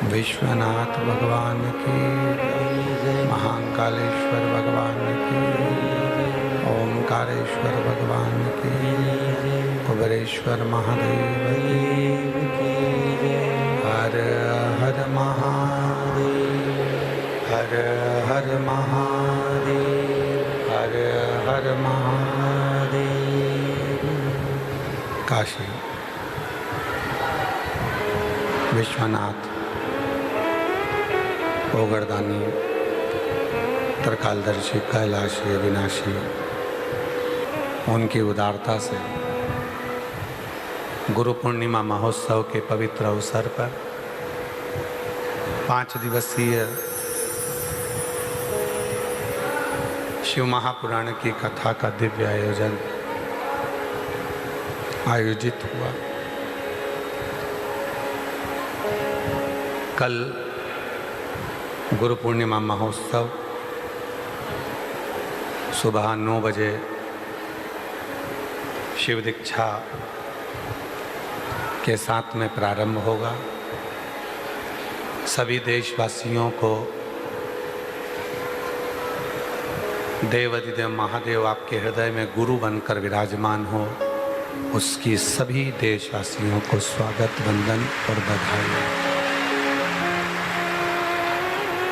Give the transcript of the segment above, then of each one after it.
विश्वनाथ भगवान की, महाकालेश्वर भगवान की, ओमकारेश्वर भगवान की, कुबेरेश्वर महादेव की। हर हर महादेव, हर हर महादेव, हर हर महादेव। काशी विश्वनाथ ओगरदानी, त्रिकालदर्शी, कैलाशी, अविनाशी, उनकी उदारता से गुरु पूर्णिमा महोत्सव के पवित्र अवसर पर 5 दिवसीय शिव महापुराण की कथा का दिव्य आयोजन आयोजित हुआ। कल गुरु पूर्णिमा महोत्सव सुबह 9 बजे शिव दीक्षा के साथ में प्रारंभ होगा। सभी देशवासियों को देवाधिदेव महादेव आपके हृदय में गुरु बनकर विराजमान हो, उसकी सभी देशवासियों को स्वागत, वंदन और बधाई।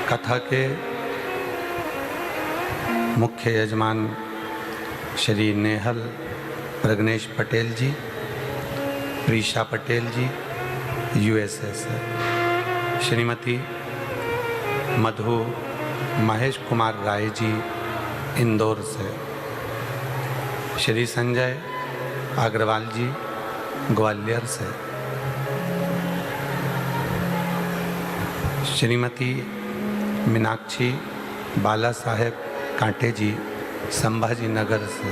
कथा के मुख्य यजमान श्री नेहल प्रज्ञेश पटेल जी, प्रीशा पटेल जी, यूएसए से, श्रीमती मधु महेश कुमार राय जी इंदौर से, श्री संजय अग्रवाल जी ग्वालियर से, श्रीमती मीनाक्षी बाला साहेब कांटे जी संभाजी नगर से,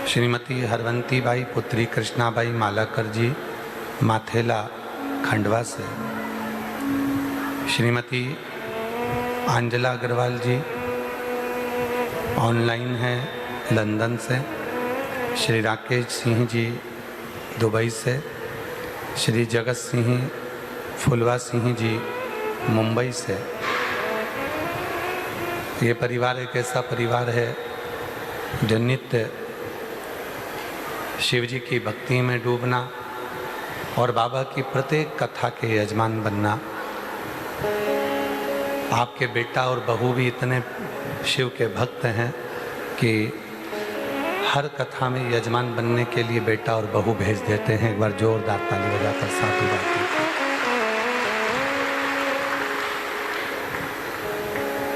श्रीमती हरवंती बाई पुत्री कृष्णाबाई मालाकर जी माथेला खंडवा से, श्रीमती आंजला अग्रवाल जी ऑनलाइन है लंदन से, श्री राकेश सिंह जी दुबई से, श्री जगत सिंह फुलवा सिंह जी मुंबई से। ये परिवार एक ऐसा परिवार है जो नित्य शिव जी की भक्ति में डूबना और बाबा की प्रत्येक कथा के यजमान बनना। आपके बेटा और बहू भी इतने शिव के भक्त हैं कि हर कथा में यजमान बनने के लिए बेटा और बहू भेज देते हैं। एक बार जोरदार ताली बजाकर साधुवाद दीजिए।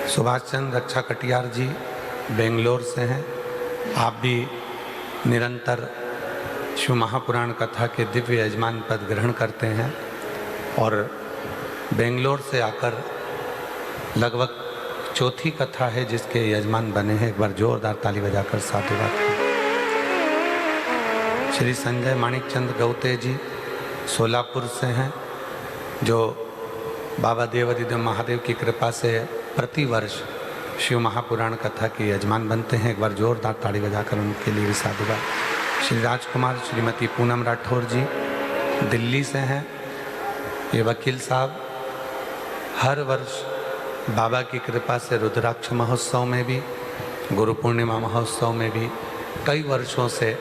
सुभाष चंद्र रक्षा कटियार जी बेंगलोर से हैं। आप भी निरंतर शिव महापुराण कथा के दिव्य यजमान पद ग्रहण करते हैं और बेंगलोर से आकर लगभग चौथी कथा है जिसके यजमान बने हैं। एक बार जोरदार ताली बजाकर साधुवाद करें। श्री संजय माणिक चंद गौते जी सोलापुर से हैं, जो बाबा देवादिदेव महादेव की कृपा से प्रतिवर्ष शिव महापुराण कथा के यजमान बनते हैं। एक बार जोरदार ताली बजाकर उनके लिए भी साधुवाद। श्री राजकुमार श्रीमती पूनम राठौर जी दिल्ली से हैं। ये वकील साहब हर वर्ष बाबा की कृपा से रुद्राक्ष महोत्सव में भी, गुरु पूर्णिमा महोत्सव में भी कई वर्षों से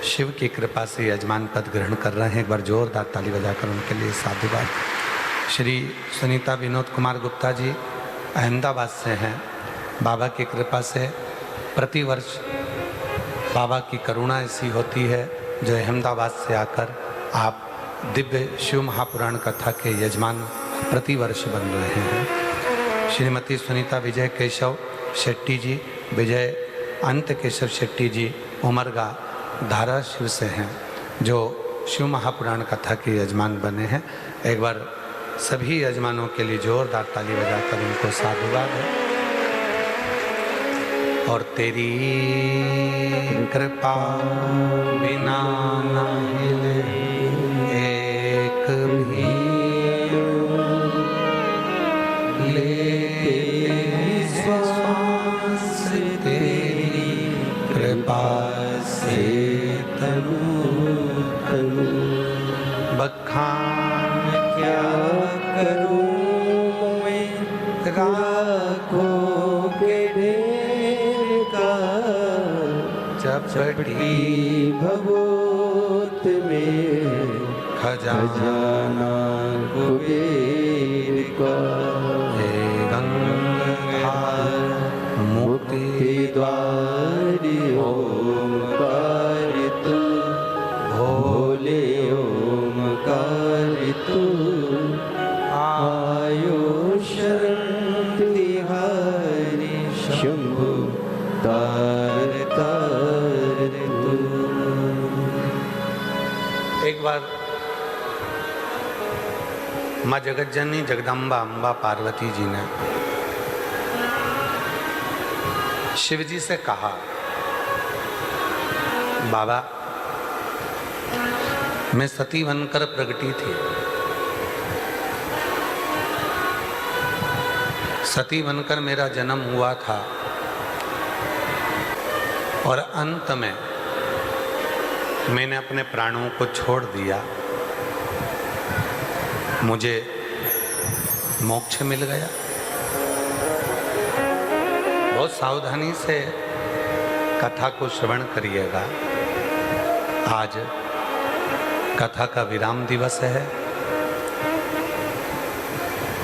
शिव की कृपा से यजमान पद ग्रहण कर रहे हैं। एक बार जोरदार ताली बजाकर उनके लिए साधुवाद। श्री सुनीता विनोद कुमार गुप्ता जी अहमदाबाद से हैं। बाबा की कृपा से प्रतिवर्ष बाबा की करुणा ऐसी होती है जो अहमदाबाद से आकर आप दिव्य शिव महापुराण कथा के यजमान प्रतिवर्ष बन रहे हैं। श्रीमती सुनीता विजय केशव शेट्टी जी, विजय अंत केशव शेट्टी जी उमरगा धाराशिव से हैं, जो शिव महापुराण कथा के यजमान बने हैं। एक बार सभी यजमानों के लिए जोरदार ताली बजाकर उनको साधुवाद है। और तेरी कृपा बिना न हिले एक भी ले श्वास, तेरी कृपा से तनु तनु बखान क्या करूं मैं राखों के ढेर का, चपटी भगवत में खजाना कुबेर का, हे गंगाधार मुक्ति द्वार ओमकार तू, भोले ओमकार तू, आयो शरण तिहारी शंभु तार तार तू। एक बार माँ जगतजननी जगदम्बा अम्बा पार्वती जी ने शिव जी से कहा, बाबा मैं सती बनकर प्रगटी थी, सती बनकर मेरा जन्म हुआ था और अंत में मैंने अपने प्राणों को छोड़ दिया, मुझे मोक्ष मिल गया। बहुत सावधानी से कथा को श्रवण करिएगा। आज कथा का विराम दिवस है।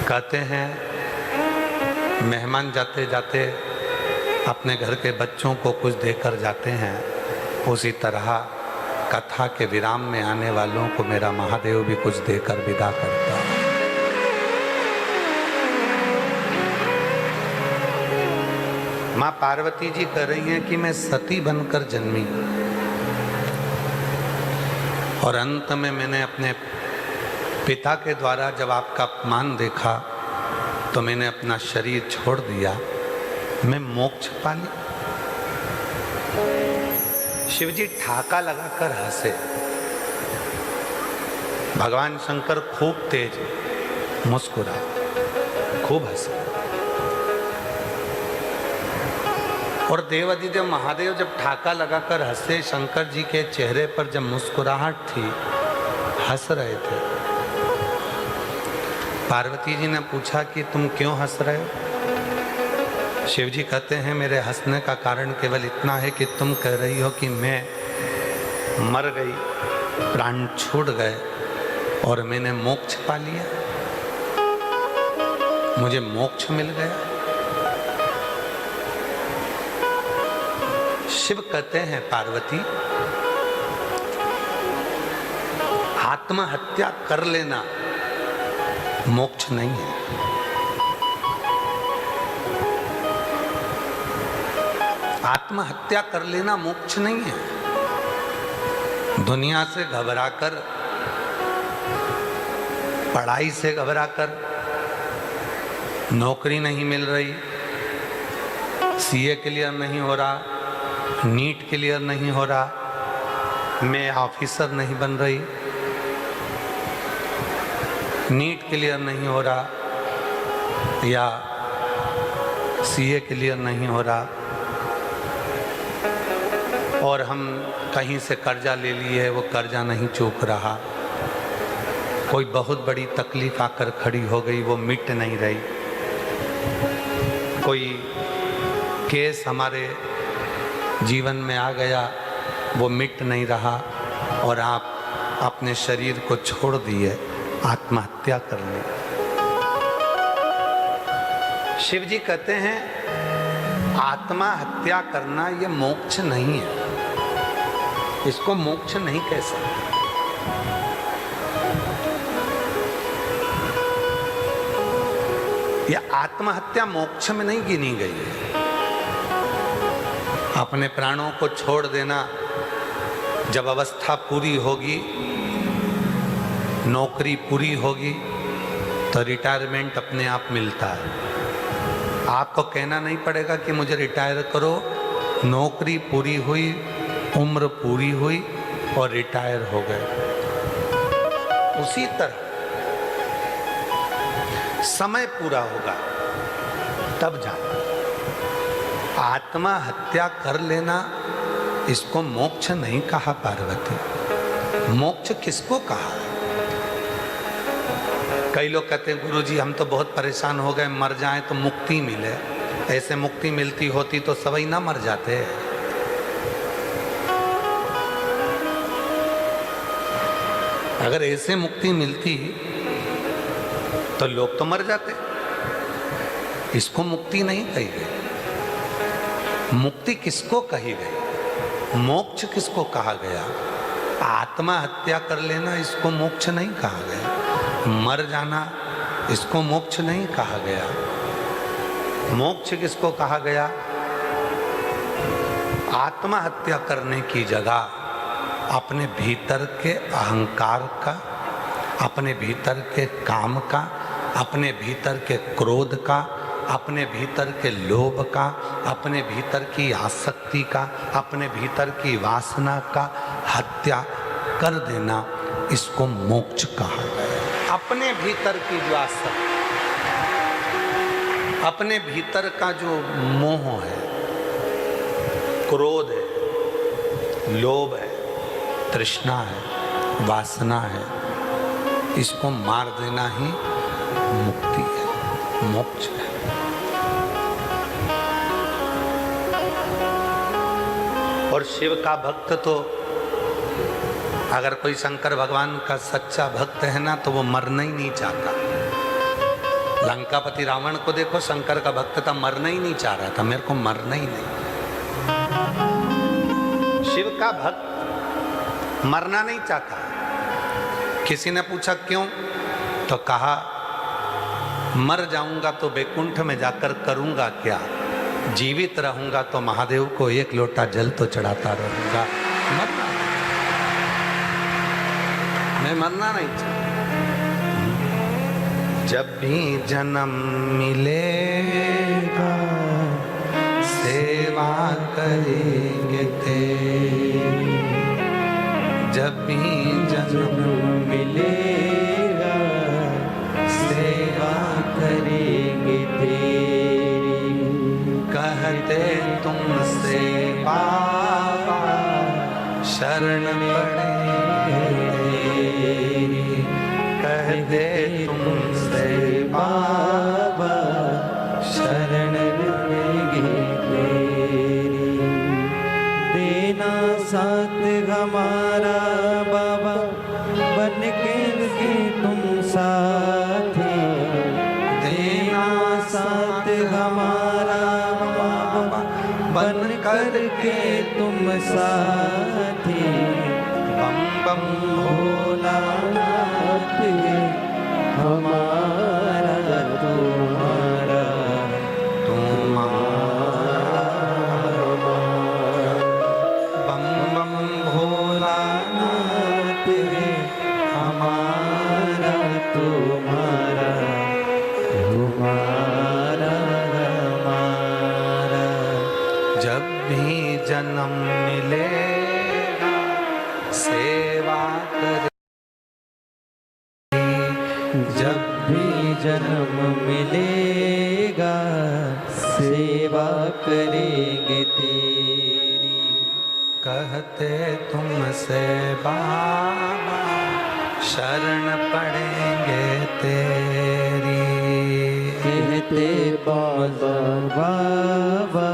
कहते हैं मेहमान जाते जाते अपने घर के बच्चों को कुछ देकर जाते हैं, उसी तरह कथा के विराम में आने वालों को मेरा महादेव भी कुछ देकर विदा करता है। माँ पार्वती जी कह रही हैं कि मैं सती बनकर जन्मी और अंत में मैंने अपने पिता के द्वारा जब आपका अपमान देखा तो मैंने अपना शरीर छोड़ दिया, मैं मोक्ष पा ली। शिवजी ठाका लगाकर हंसे। भगवान शंकर खूब तेज मुस्कुराए, खूब हंसे। और देवादिदेव महादेव जब ठाका लगाकर हंसे, शंकर जी के चेहरे पर जब मुस्कुराहट थी, हंस रहे थे। पार्वती जी ने पूछा कि तुम क्यों हंस रहे हो? शिव जी कहते हैं मेरे हंसने का कारण केवल इतना है कि तुम कह रही हो कि मैं मर गई, प्राण छूट गए और मैंने मोक्ष पा लिया, मुझे मोक्ष मिल गया। शिव कहते हैं पार्वती, आत्महत्या कर लेना मोक्ष नहीं है। आत्महत्या कर लेना मोक्ष नहीं है। दुनिया से घबराकर, पढ़ाई से घबराकर, नौकरी नहीं मिल रही, सीए क्लियर नहीं हो रहा, नीट क्लियर नहीं हो रहा, मैं ऑफिसर नहीं बन रही, नीट क्लियर नहीं हो रहा या सीए क्लियर नहीं हो रहा और हम कहीं से कर्जा ले लिए, वो कर्जा नहीं चूक रहा, कोई बहुत बड़ी तकलीफ आकर खड़ी हो गई, वो मिट नहीं रही, कोई केस हमारे जीवन में आ गया, वो मिट नहीं रहा और आप अपने शरीर को छोड़ दिए, आत्महत्या कर ली। शिव जी कहते हैं आत्महत्या करना ये मोक्ष नहीं है, इसको मोक्ष नहीं कह सकते। यह आत्महत्या मोक्ष में नहीं गिनी गई है। अपने प्राणों को छोड़ देना, जब अवस्था पूरी होगी, नौकरी पूरी होगी तो रिटायरमेंट अपने आप मिलता है। आपको कहना नहीं पड़ेगा कि मुझे रिटायर करो, नौकरी पूरी हुई, उम्र पूरी हुई और रिटायर हो गए। उसी तरह समय पूरा होगा तब जाना। आत्महत्या कर लेना इसको मोक्ष नहीं कहा पार्वती। मोक्ष किसको कहा? कई लोग कहते हैं गुरुजी हम तो बहुत परेशान हो गए, मर जाएं तो मुक्ति मिले। ऐसे मुक्ति मिलती होती तो सभी ना मर जाते। अगर ऐसे मुक्ति मिलती तो लोग तो मर जाते। इसको मुक्ति नहीं कही गई। मुक्ति किसको कही गई? मोक्ष किसको कहा गया? आत्महत्या कर लेना इसको मोक्ष नहीं कहा गया। मर जाना इसको मोक्ष नहीं कहा गया। मोक्ष किसको कहा गया? आत्महत्या करने की जगह अपने भीतर के अहंकार का, अपने भीतर के काम का, अपने भीतर के क्रोध का, अपने भीतर के लोभ का, अपने भीतर की आसक्ति का, अपने भीतर की वासना का हत्या कर देना, इसको मोक्ष कहा गया। अपने भीतर की जो आसक्ति, अपने भीतर का जो मोह है, क्रोध है, लोभ है, तृष्णा है, वासना है, इसको मार देना ही मुक्ति है, मोक्ष है। और शिव का भक्त तो, अगर कोई शंकर भगवान का सच्चा भक्त है ना, तो वो मरना ही नहीं चाहता। लंकापति रावण को देखो, शंकर का भक्त था, मरना ही नहीं चाह रहा था, मेरे को मरना ही नहीं। शिव का भक्त मरना नहीं चाहता। किसी ने पूछा क्यों, तो कहा मर जाऊंगा तो वैकुंठ में जाकर करूंगा क्या, जीवित रहूंगा तो महादेव को एक लोटा जल तो चढ़ाता रहूंगा। मरना, मैं मरना नहीं चाहता। जब भी जन्म मिलेगा सेवा करेंगे तेरी, जब भी जन्म मिलेगा सेवा करेंगे तेरी। कहते तुमसे बाबा शरण पड़ेंगे तेरी, कहते तुमसे बाबा शरण पड़ेंगे तेरी। देना साथ हमारा बाबा बन के तुम साथी, देना साथ हमारा बाबा बन कर के तुम साथी। बम बम भोलानाथ हमारा तुम्हारा तुम्हारा, बम बम भोलानाथ हमारा तुम्हारा तुम्हारा हमारा। जब भी जन्म मिलेगा सेवा करे, जब भी जन्म मिलेगा सेवा करेंगे तेरी। कहते तुमसे बाबा शरण पड़ेंगे तेरी, कहते बाबा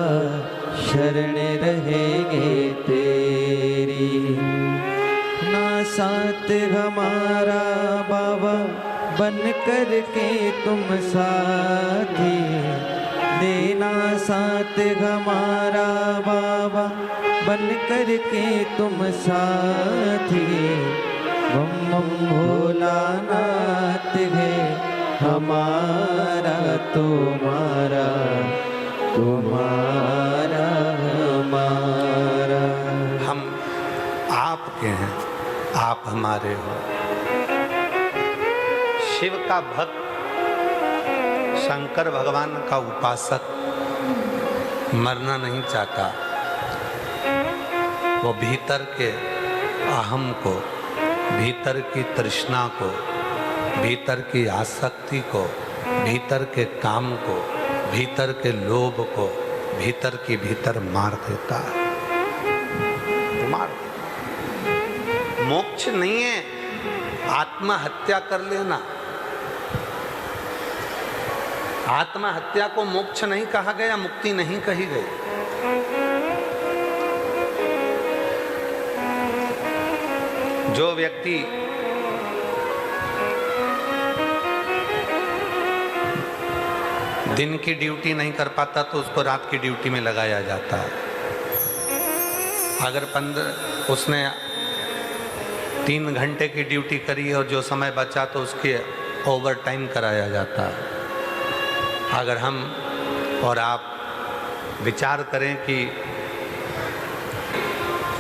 शरण रहेंगे तेरी। ना साथ हमारा बाबा बन कर के तुम साथी, देना साथ हमारा बाबा बन कर के तुम साथी। बम बम भोलानाथ है हमारा तुम्हारा तुम्हारा हमारा। हम आपके हैं, आप हमारे हो। शिव का भक्त, शंकर भगवान का उपासक मरना नहीं चाहता। वो भीतर के अहम को, भीतर की तृष्णा को, भीतर की आसक्ति को, भीतर के काम को, भीतर के लोभ को भीतर की भीतर मार देता है, मार। मोक्ष नहीं है आत्महत्या कर लेना। आत्महत्या को मोक्ष नहीं कहा गया, मुक्ति नहीं कही गई। जो व्यक्ति दिन की ड्यूटी नहीं कर पाता तो उसको रात की ड्यूटी में लगाया जाता है। अगर उसने 3 घंटे की ड्यूटी करी और जो समय बचा तो उसके ओवर टाइम कराया जाता है। अगर हम और आप विचार करें कि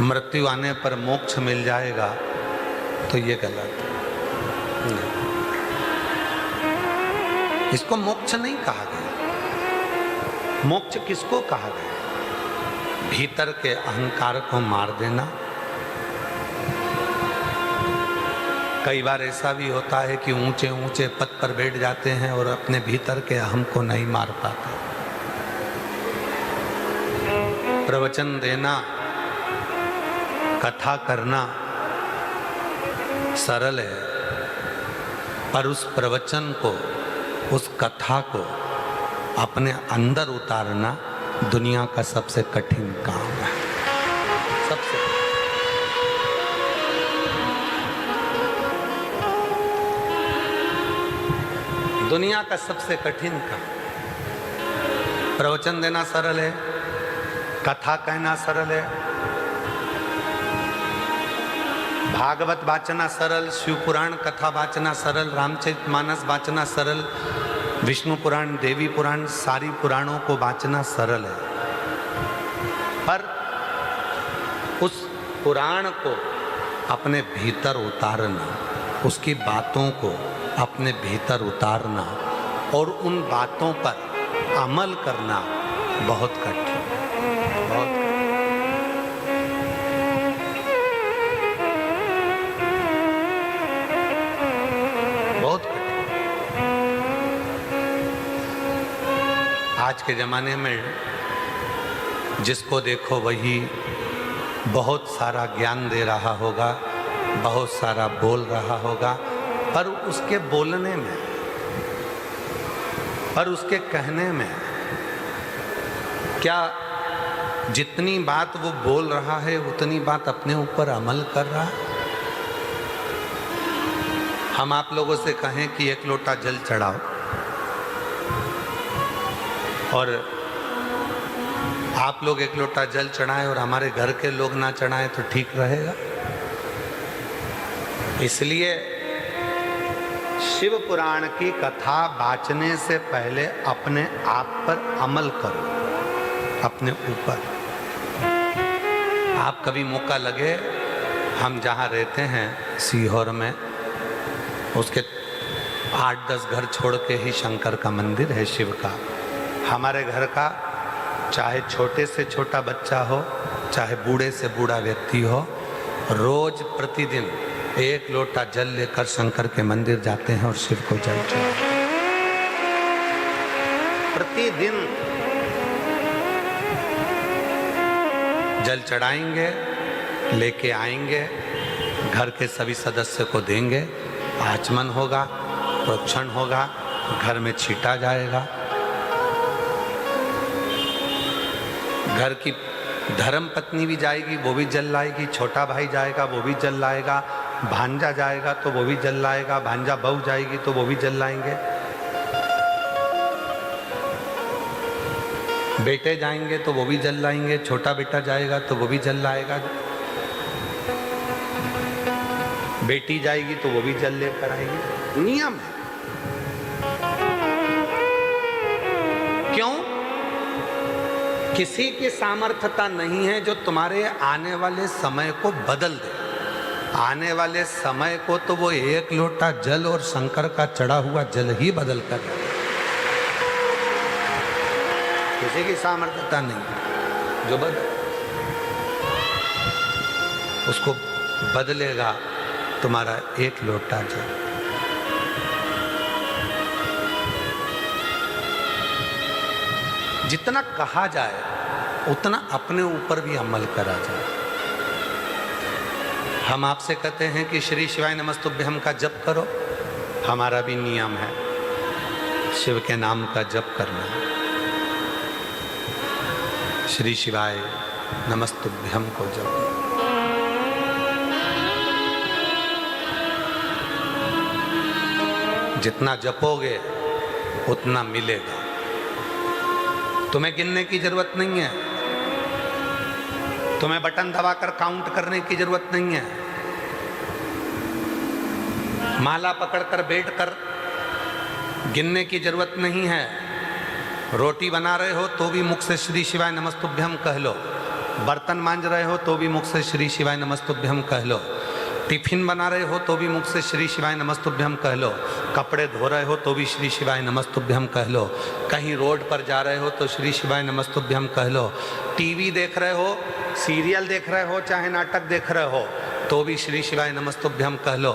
मृत्यु आने पर मोक्ष मिल जाएगा तो ये गलत है। इसको मोक्ष नहीं कहा गया। मोक्ष किसको कहा गया? भीतर के अहंकार को मार देना। कई बार ऐसा भी होता है कि ऊंचे ऊंचे पद पर बैठ जाते हैं और अपने भीतर के अहम को नहीं मार पाते। प्रवचन देना, कथा करना सरल है, पर उस प्रवचन को, उस कथा को अपने अंदर उतारना दुनिया का सबसे कठिन काम है। सबसे दुनिया का सबसे कठिन काम। प्रवचन देना सरल है, कथा कहना सरल है, भागवत वाचना सरल, शिव पुराण कथा वाचना सरल, रामचरितमानस वाचना सरल, विष्णु पुराण, देवी पुराण, सारी पुराणों को वाचना सरल है। पर उस पुराण को अपने भीतर उतारना, उसकी बातों को अपने भीतर उतारना और उन बातों पर अमल करना बहुत कठिन, बहुत बहुत कठिन। आज के जमाने में जिसको देखो वही बहुत सारा ज्ञान दे रहा होगा, बहुत सारा बोल रहा होगा, पर उसके बोलने में, पर उसके कहने में क्या जितनी बात वो बोल रहा है उतनी बात अपने ऊपर अमल कर रहा है? हम आप लोगों से कहें कि एक लोटा जल चढ़ाओ और आप लोग एक लोटा जल चढ़ाएं और हमारे घर के लोग ना चढ़ाएं तो ठीक रहेगा? इसलिए शिव पुराण की कथा वाचने से पहले अपने आप पर अमल करो, अपने ऊपर। आप कभी मौका लगे, हम जहाँ रहते हैं सीहोर में, उसके 8-10 घर छोड़ के ही शंकर का मंदिर है, शिव का। हमारे घर का चाहे छोटे से छोटा बच्चा हो, चाहे बूढ़े से बूढ़ा व्यक्ति हो, रोज प्रतिदिन एक लोटा जल लेकर शंकर के मंदिर जाते हैं और शिव को जल चढ़ाते हैं। प्रतिदिन जल चढ़ाएंगे, लेके आएंगे, घर के सभी सदस्य को देंगे, आचमन होगा, प्रोक्षण होगा, घर में छीटा जाएगा। घर की धर्म पत्नी भी जाएगी, वो भी जल लाएगी, छोटा भाई जाएगा, वो भी जल लाएगा, भांजा जाएगा तो वो भी जल लाएगा, भांजा बहू जाएगी तो वो भी जल लाएंगे, बेटे जाएंगे तो वो भी जल लाएंगे, छोटा बेटा जाएगा तो वो भी जल लाएगा, बेटी जाएगी तो वो भी जल लेकर आएगी। नियम है। क्यों? किसी की सामर्थ्यता नहीं है जो तुम्हारे आने वाले समय को बदल दे। आने वाले समय को तो वो एक लोटा जल और शंकर का चढ़ा हुआ जल ही बदल कर रहे। किसी की सामर्थ्यता नहीं जो बदल, उसको बदलेगा तुम्हारा एक लोटा जल। जितना कहा जाए उतना अपने ऊपर भी अमल करा जाए। हम आपसे कहते हैं कि श्री शिवाय नमस्तुभ्यम का जप करो, हमारा भी नियम है शिव के नाम का जप करना। श्री शिवाय नमस्तुभ्यम को जप, जितना जपोगे उतना मिलेगा। तुम्हें गिनने की जरूरत नहीं है, तुम्हें बटन दबाकर काउंट करने की जरूरत नहीं है, माला पकड़कर बैठकर गिनने की जरूरत नहीं है। रोटी बना रहे हो तो भी मुख से श्री शिवाय नमस्तुभ्यम कह लो, बर्तन मांज रहे हो तो भी मुख से श्री शिवाय नमस्तुभ्यम कह लो, टिफिन बना रहे हो तो भी मुख से श्री शिवाय नमस्तुभ्यम कह लो, कपड़े धो रहे हो तो भी श्री शिवाय नमस्तुभ्यम कह लो, कहीं रोड पर जा रहे हो तो श्री शिवाय नमस्तुभ्यम कह लो, टीवी देख रहे हो, सीरियल देख रहे हो, चाहे नाटक देख रहे हो तो भी श्री शिवाय नमस्तुभ्यम कह लो,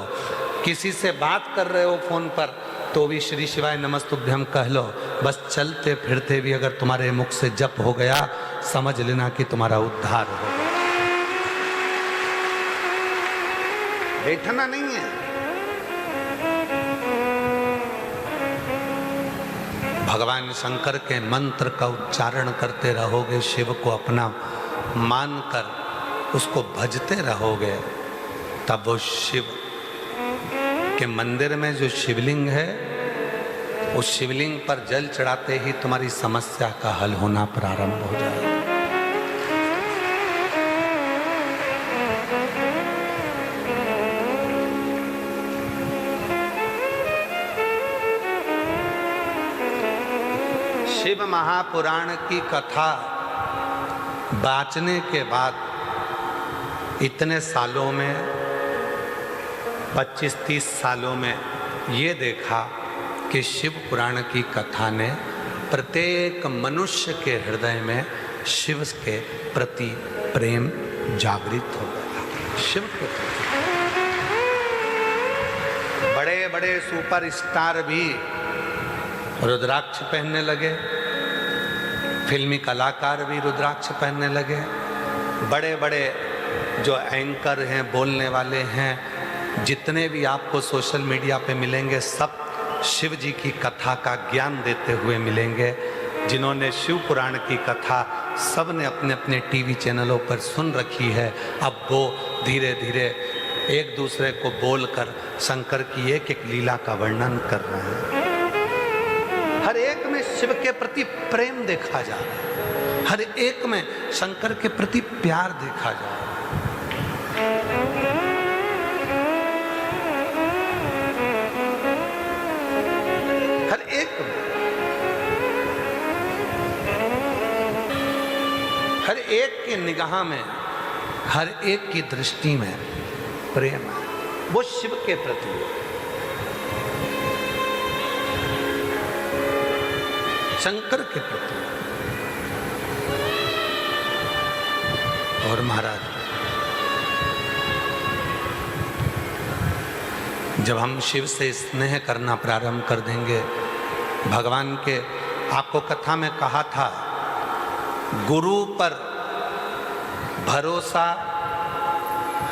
किसी से बात कर रहे हो फोन पर तो भी श्री शिवाय नमस्तुभ्यम कह लो। बस चलते फिरते भी अगर तुम्हारे मुख से जप हो गया, समझ लेना कि तुम्हारा उद्धार होगा। बैठना नहीं है। भगवान शंकर के मंत्र का उच्चारण करते रहोगे, शिव को अपना मानकर उसको भजते रहोगे, तब वो शिव के मंदिर में जो शिवलिंग है, उस शिवलिंग पर जल चढ़ाते ही तुम्हारी समस्या का हल होना प्रारंभ हो जाएगा। शिव महापुराण की कथा बाँचने के बाद इतने सालों में 25-30 सालों में ये देखा कि शिव पुराण की कथा ने प्रत्येक मनुष्य के हृदय में शिव के प्रति प्रेम जागृत हो गया। शिव के प्रति बड़े बड़े सुपर स्टार भी रुद्राक्ष पहनने लगे, फिल्मी कलाकार भी रुद्राक्ष पहनने लगे, बड़े बड़े जो एंकर हैं, बोलने वाले हैं, जितने भी आपको सोशल मीडिया पे मिलेंगे सब शिव जी की कथा का ज्ञान देते हुए मिलेंगे। जिन्होंने शिव पुराण की कथा सब ने अपने अपने टीवी चैनलों पर सुन रखी है, अब वो धीरे धीरे एक दूसरे को बोलकर शंकर की एक एक लीला का वर्णन कर रहे हैं। हर एक में शिव के प्रति प्रेम देखा जा रहा है, हर एक में शंकर के प्रति प्यार देखा जा रहा है। हर एक की निगाह में, हर एक की दृष्टि में प्रेम है, वो शिव के प्रति है, शंकर के प्रति। और महाराज, जब हम शिव से स्नेह करना प्रारंभ कर देंगे, भगवान के, आपको कथा में कहा था, गुरु पर भरोसा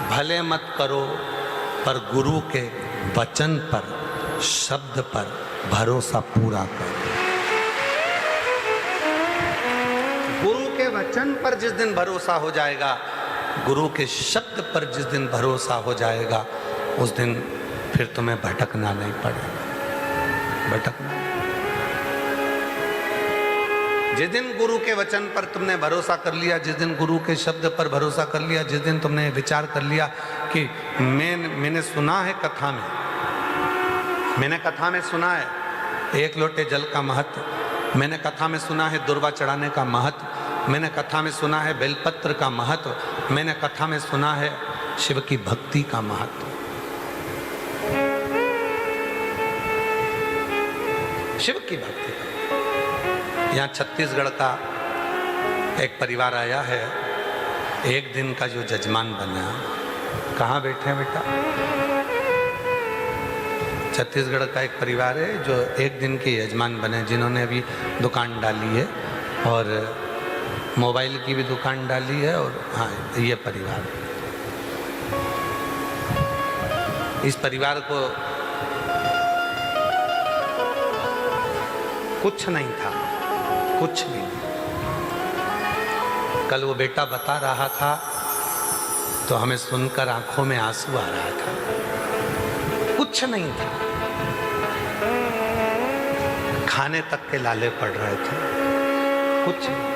भले मत करो, पर गुरु के वचन पर, शब्द पर भरोसा पूरा करो। गुरु के वचन पर जिस दिन भरोसा हो जाएगा, गुरु के शब्द पर जिस दिन भरोसा हो जाएगा, उस दिन फिर तुम्हें भटकना नहीं पड़ेगा। भटकना, जिस दिन गुरु के वचन पर तुमने भरोसा कर लिया, जिस दिन गुरु के शब्द पर भरोसा कर लिया, जिस दिन तुमने विचार कर लिया कि मैंने सुना है कथा में, मैंने कथा में सुना है एक लोटे जल का महत्व, मैंने कथा में सुना है दुर्वा चढ़ाने का महत्व, मैंने कथा में सुना है बेलपत्र का महत्व, मैंने कथा में सुना है शिव की भक्ति का महत्व। शिव की भक्ति। यहाँ छत्तीसगढ़ का एक परिवार आया है, एक दिन का जो जजमान बना। कहाँ बैठे हैं बेटा? छत्तीसगढ़ का एक परिवार है जो एक दिन के यजमान बने, जिन्होंने अभी दुकान डाली है और मोबाइल की भी दुकान डाली है। और हाँ, ये परिवार, इस परिवार को कुछ नहीं था, कुछ भी। कल वो बेटा बता रहा था तो हमें सुनकर आंखों में आंसू आ रहा था। कुछ नहीं था, खाने तक के लाले पड़ रहे थे, कुछ नहीं।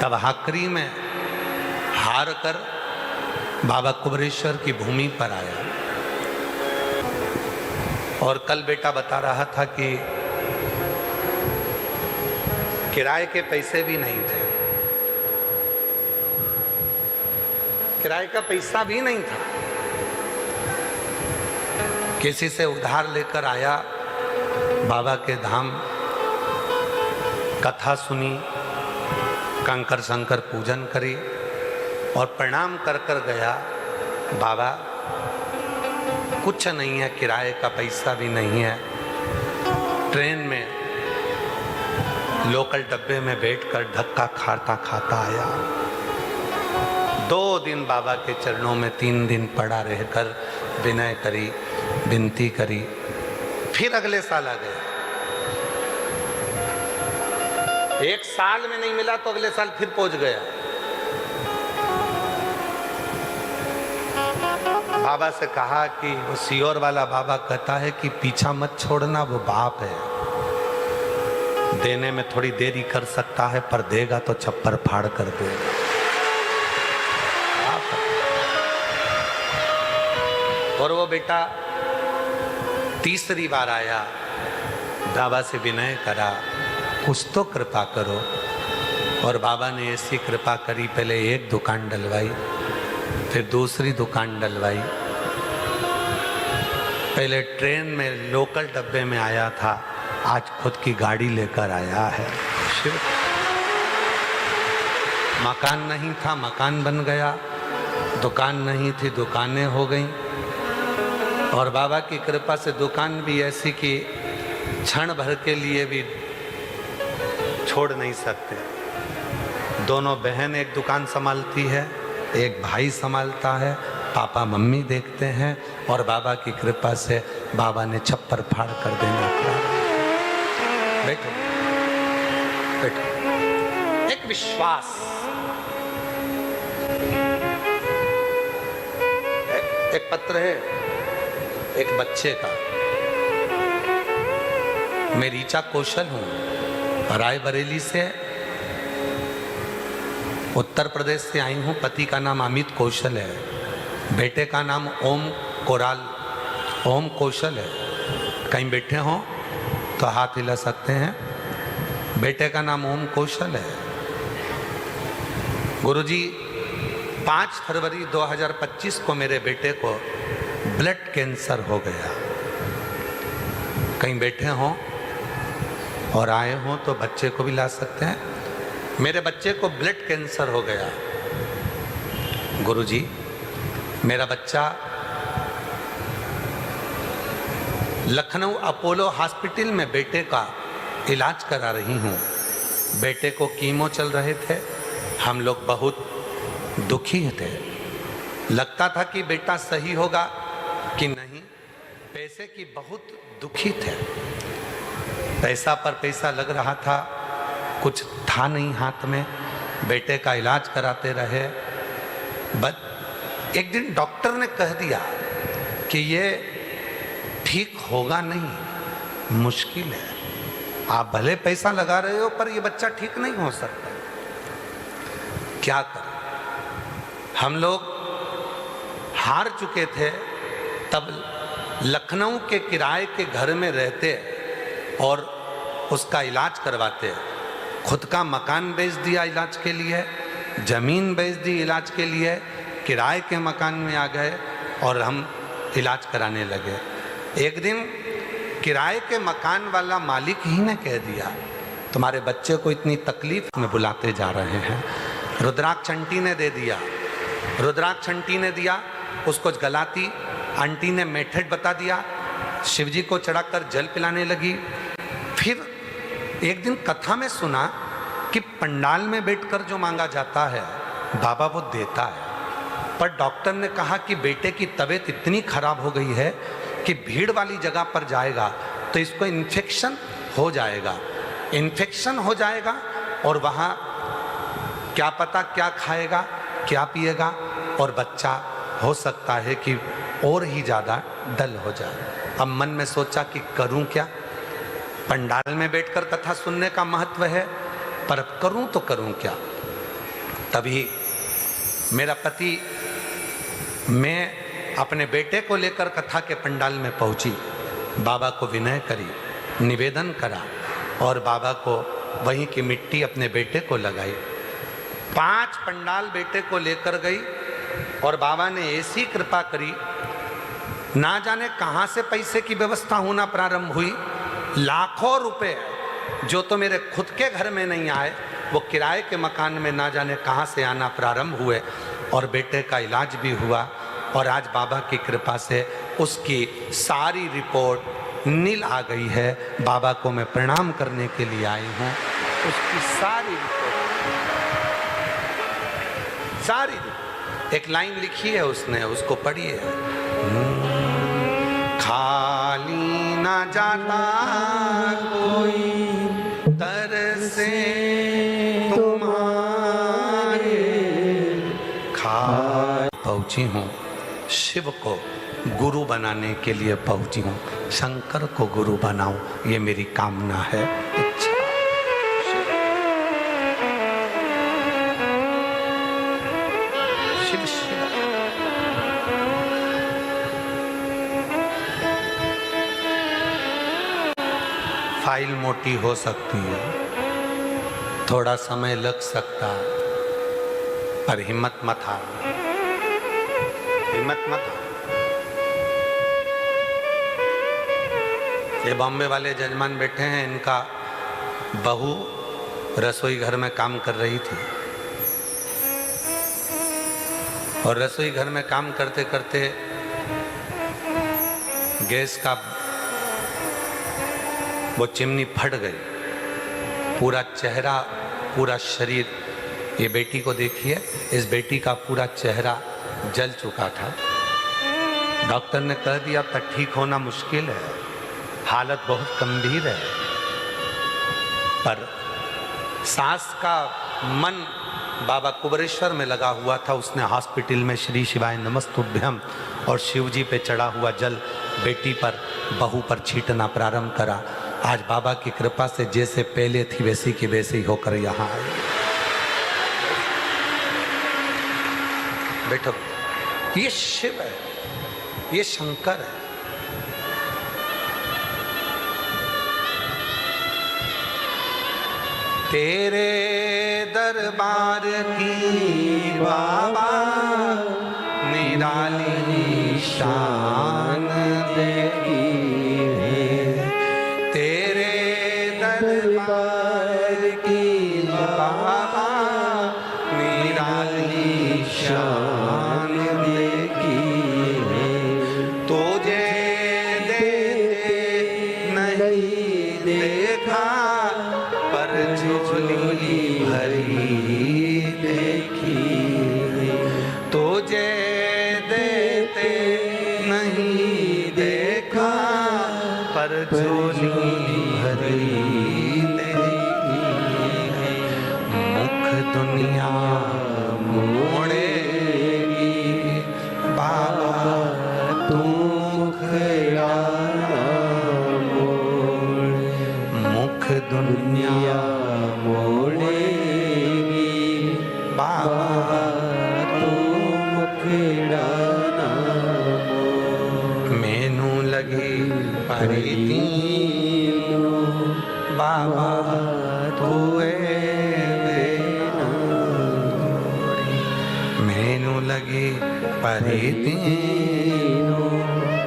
तब आखिरी में हार कर बाबा कुबरेश्वर की भूमि पर आया। और कल बेटा बता रहा था कि किराए के पैसे भी नहीं थे, किराए का पैसा भी नहीं था, किसी से उधार लेकर आया, बाबा के धाम कथा सुनी, कंकर शंकर पूजन करी और प्रणाम कर कर गया। बाबा कुछ नहीं है, किराए का पैसा भी नहीं है, ट्रेन में लोकल डब्बे में बैठकर धक्का खाता खाता आया। 2 दिन बाबा के चरणों में, 3 दिन पड़ा रहकर विनय करी, विनती करी, फिर अगले साल आ गया। 1 साल में नहीं मिला तो अगले साल फिर पहुंच गया। बाबा से कहा कि वो सियोर वाला बाबा कहता है कि पीछा मत छोड़ना, वो बाप है, देने में थोड़ी देरी कर सकता है पर देगा तो छप्पर फाड़ कर देगा। और वो बेटा तीसरी बार आया, बाबा से विनय करा, कुछ तो कृपा करो। और बाबा ने ऐसी कृपा करी, पहले एक दुकान डलवाई, फिर दूसरी दुकान डलवाई। पहले ट्रेन में लोकल डब्बे में आया था, आज खुद की गाड़ी लेकर आया है। शिव, मकान नहीं था, मकान बन गया, दुकान नहीं थी, दुकानें हो गई। और बाबा की कृपा से दुकान भी ऐसी कि क्षण भर के लिए भी छोड़ नहीं सकते। दोनों बहन एक दुकान संभालती है, एक भाई संभालता है, पापा मम्मी देखते हैं। और बाबा की कृपा से बाबा ने छप्पर फाड़ कर देना था। बैठो बैठो, एक विश्वास, एक पत्र है एक बच्चे का। मैं रीचा कौशल हूं, रायबरेली से, उत्तर प्रदेश से आई हूं। पति का नाम अमित कौशल है, बेटे का नाम ओम कौशल है। कहीं बैठे हो तो हाथ हिला सकते हैं। बेटे का नाम ओम कौशल है। गुरुजी, 5 फरवरी 2025 को मेरे बेटे को ब्लड कैंसर हो गया। कहीं बैठे हो और आए हो तो बच्चे को भी ला सकते हैं। मेरे बच्चे को ब्लड कैंसर हो गया। गुरुजी, मेरा बच्चा लखनऊ अपोलो हॉस्पिटल में बेटे का इलाज करा रही हूँ। बेटे को कीमो चल रहे थे, हम लोग बहुत दुखी थे। लगता था कि बेटा सही होगा कि नहीं, पैसे की बहुत दुखी थे। पैसा पर पैसा लग रहा था, कुछ था नहीं हाथ में। बेटे का इलाज कराते रहे। बट एक दिन डॉक्टर ने कह दिया कि ये ठीक होगा नहीं, मुश्किल है। आप भले पैसा लगा रहे हो पर ये बच्चा ठीक नहीं हो सकता। क्या करें? हम लोग हार चुके थे। तब लखनऊ के किराए के घर में रहते और उसका इलाज करवाते। खुद का मकान बेच दिया इलाज के लिए, जमीन बेच दी इलाज के लिए, किराए के मकान में आ गए और हम इलाज कराने लगे। एक दिन किराए के मकान वाला मालिक ही ने कह दिया, तुम्हारे बच्चे को इतनी तकलीफ में बुलाते जा रहे हैं। रुद्राक्ष आंटी ने दे दिया, रुद्राक्ष आंटी ने दिया, उसको गलाती आंटी ने मेथड बता दिया, शिवजी को चढ़ाकर जल पिलाने लगी। फिर एक दिन कथा में सुना कि पंडाल में बैठकर जो मांगा जाता है बाबा वो देता है। पर डॉक्टर ने कहा कि बेटे की तबीयत इतनी खराब हो गई है कि भीड़ वाली जगह पर जाएगा तो इसको इन्फेक्शन हो जाएगा, इन्फेक्शन हो जाएगा और वहाँ क्या पता क्या खाएगा क्या पिएगा और बच्चा हो सकता है कि और ही ज़्यादा डल हो जाए। अब मन में सोचा कि करूं क्या। पंडाल में बैठकर कथा सुनने का महत्व है, पर करूं तो करूं क्या। तभी मेरा पति, मैं अपने बेटे को लेकर कथा के पंडाल में पहुंची, बाबा को विनय करी, निवेदन करा और बाबा को वहीं की मिट्टी अपने बेटे को लगाई। 5 पंडाल बेटे को लेकर गई और बाबा ने ऐसी कृपा करी, ना जाने कहाँ से पैसे की व्यवस्था होना प्रारंभ हुई। लाखों रुपए जो तो मेरे खुद के घर में नहीं आए, वो किराए के मकान में ना जाने कहाँ से आना प्रारंभ हुए और बेटे का इलाज भी हुआ। और आज बाबा की कृपा से उसकी सारी रिपोर्ट नील आ गई है। बाबा को मैं प्रणाम करने के लिए आई हूँ। उसकी सारी एक लाइन लिखी है उसने, उसको पढ़िए। खाली ना जाता कोई तरसे तुम्हारे, पहुंची हूँ शिव को गुरु बनाने के लिए पहुंची हूँ। शंकर को गुरु बनाऊं, ये मेरी कामना है। अच्छा, शिव शिव फाइल मोटी हो सकती है, थोड़ा समय लग सकता पर हिम्मत मत हार, हिम्मत मत हार। ये बॉम्बे वाले जजमान बैठे हैं, इनका बहू रसोई घर में काम कर रही थी और रसोई घर में काम करते करते गैस का वो चिमनी फट गई, पूरा चेहरा पूरा शरीर, ये बेटी को देखिए, इस बेटी का पूरा चेहरा जल चुका था। डॉक्टर ने कह दिया था ठीक होना मुश्किल है, हालत बहुत गंभीर है, पर सास का मन बाबा कुबरेश्वर में लगा हुआ था। उसने हॉस्पिटल में श्री शिवाय नमस्तुभ्यम और शिव जी पे चढ़ा हुआ जल बेटी पर, बहू पर छींटना प्रारंभ करा। आज बाबा की कृपा से जैसे पहले थी वैसी की वैसी होकर यहाँ आई। बैठो, ये शिव है, ये शंकर है। तेरे दरबार की बाबा निराली शान देगी है, तेरे दरबार की बाबा निराली शान देगी है। तुझे देते नहीं देखा पर झोली भरी देखी, तुझे देते नहीं देखा पर झोली भरी देखी। मुख दुनिया मोड़ेगी बाबा तू मुखड़ा मोड़, मुख दुनिया मोड़ेगी बाबा तू मुखड़ा मोड़। मैनू लगी परीती बाबा तू मैनू लगी परीती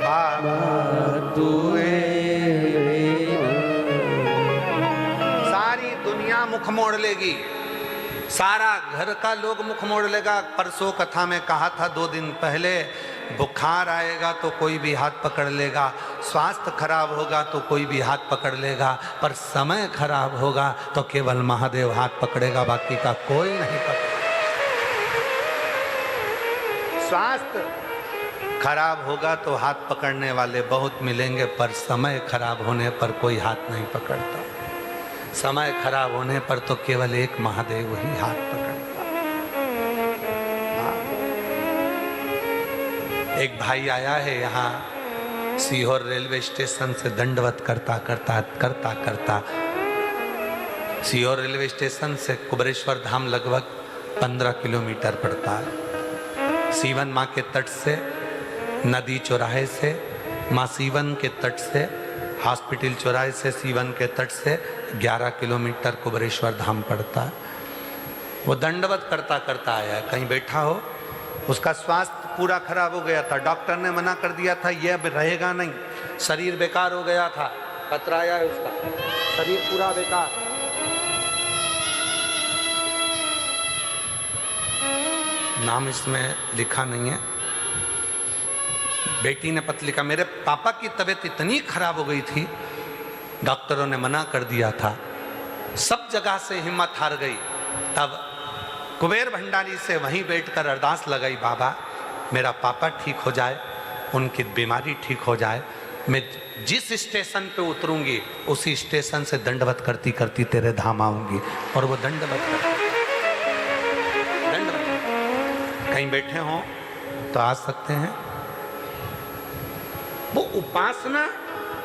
बाबा तू। मुख मोड़ लेगी, सारा घर का लोग मुख मोड़ लेगा। परसों कथा में कहा था 2 दिन पहले, बुखार आएगा तो कोई भी हाथ पकड़ लेगा, स्वास्थ्य खराब होगा तो कोई भी हाथ पकड़ लेगा, पर समय खराब होगा तो केवल महादेव हाथ पकड़ेगा, बाकी का कोई नहीं पकड़ेगा। स्वास्थ्य खराब होगा तो हाथ पकड़ने वाले बहुत मिलेंगे, पर समय खराब होने पर कोई हाथ नहीं पकड़ता। समय खराब होने पर तो केवल एक महादेव ही हाथ पकड़ता। एक भाई आया है यहाँ सीहोर रेलवे स्टेशन से, दंडवत करता करता करता करता सीहोर रेलवे स्टेशन से कुबरेश्वर धाम लगभग 15 किलोमीटर पड़ता है। सीवन माँ के तट से, नदी चौराहे से, माँ सीवन के तट से, हॉस्पिटल चौराहे से सीवन के तट से 11 किलोमीटर कुबरेश्वर धाम पड़ता है। वो दंडवत करता करता आया है, कहीं बैठा हो, उसका स्वास्थ्य पूरा खराब हो गया था, डॉक्टर ने मना कर दिया था ये अब रहेगा नहीं, शरीर बेकार हो गया था, कतराया है उसका शरीर पूरा बेकार। नाम इसमें लिखा नहीं है। बेटी ने पत्र लिखा, मेरे पापा की तबीयत इतनी खराब हो गई थी, डॉक्टरों ने मना कर दिया था, सब जगह से हिम्मत हार गई। तब कुबेर भंडारी से वहीं बैठकर अरदास लगाई, बाबा मेरा पापा ठीक हो जाए, उनकी बीमारी ठीक हो जाए, मैं जिस स्टेशन पे उतरूंगी उसी स्टेशन से दंडवत करती करती तेरे धाम आऊंगी। और वो दंडवत कहीं बैठे हो तो आ सकते हैं। वो उपासना,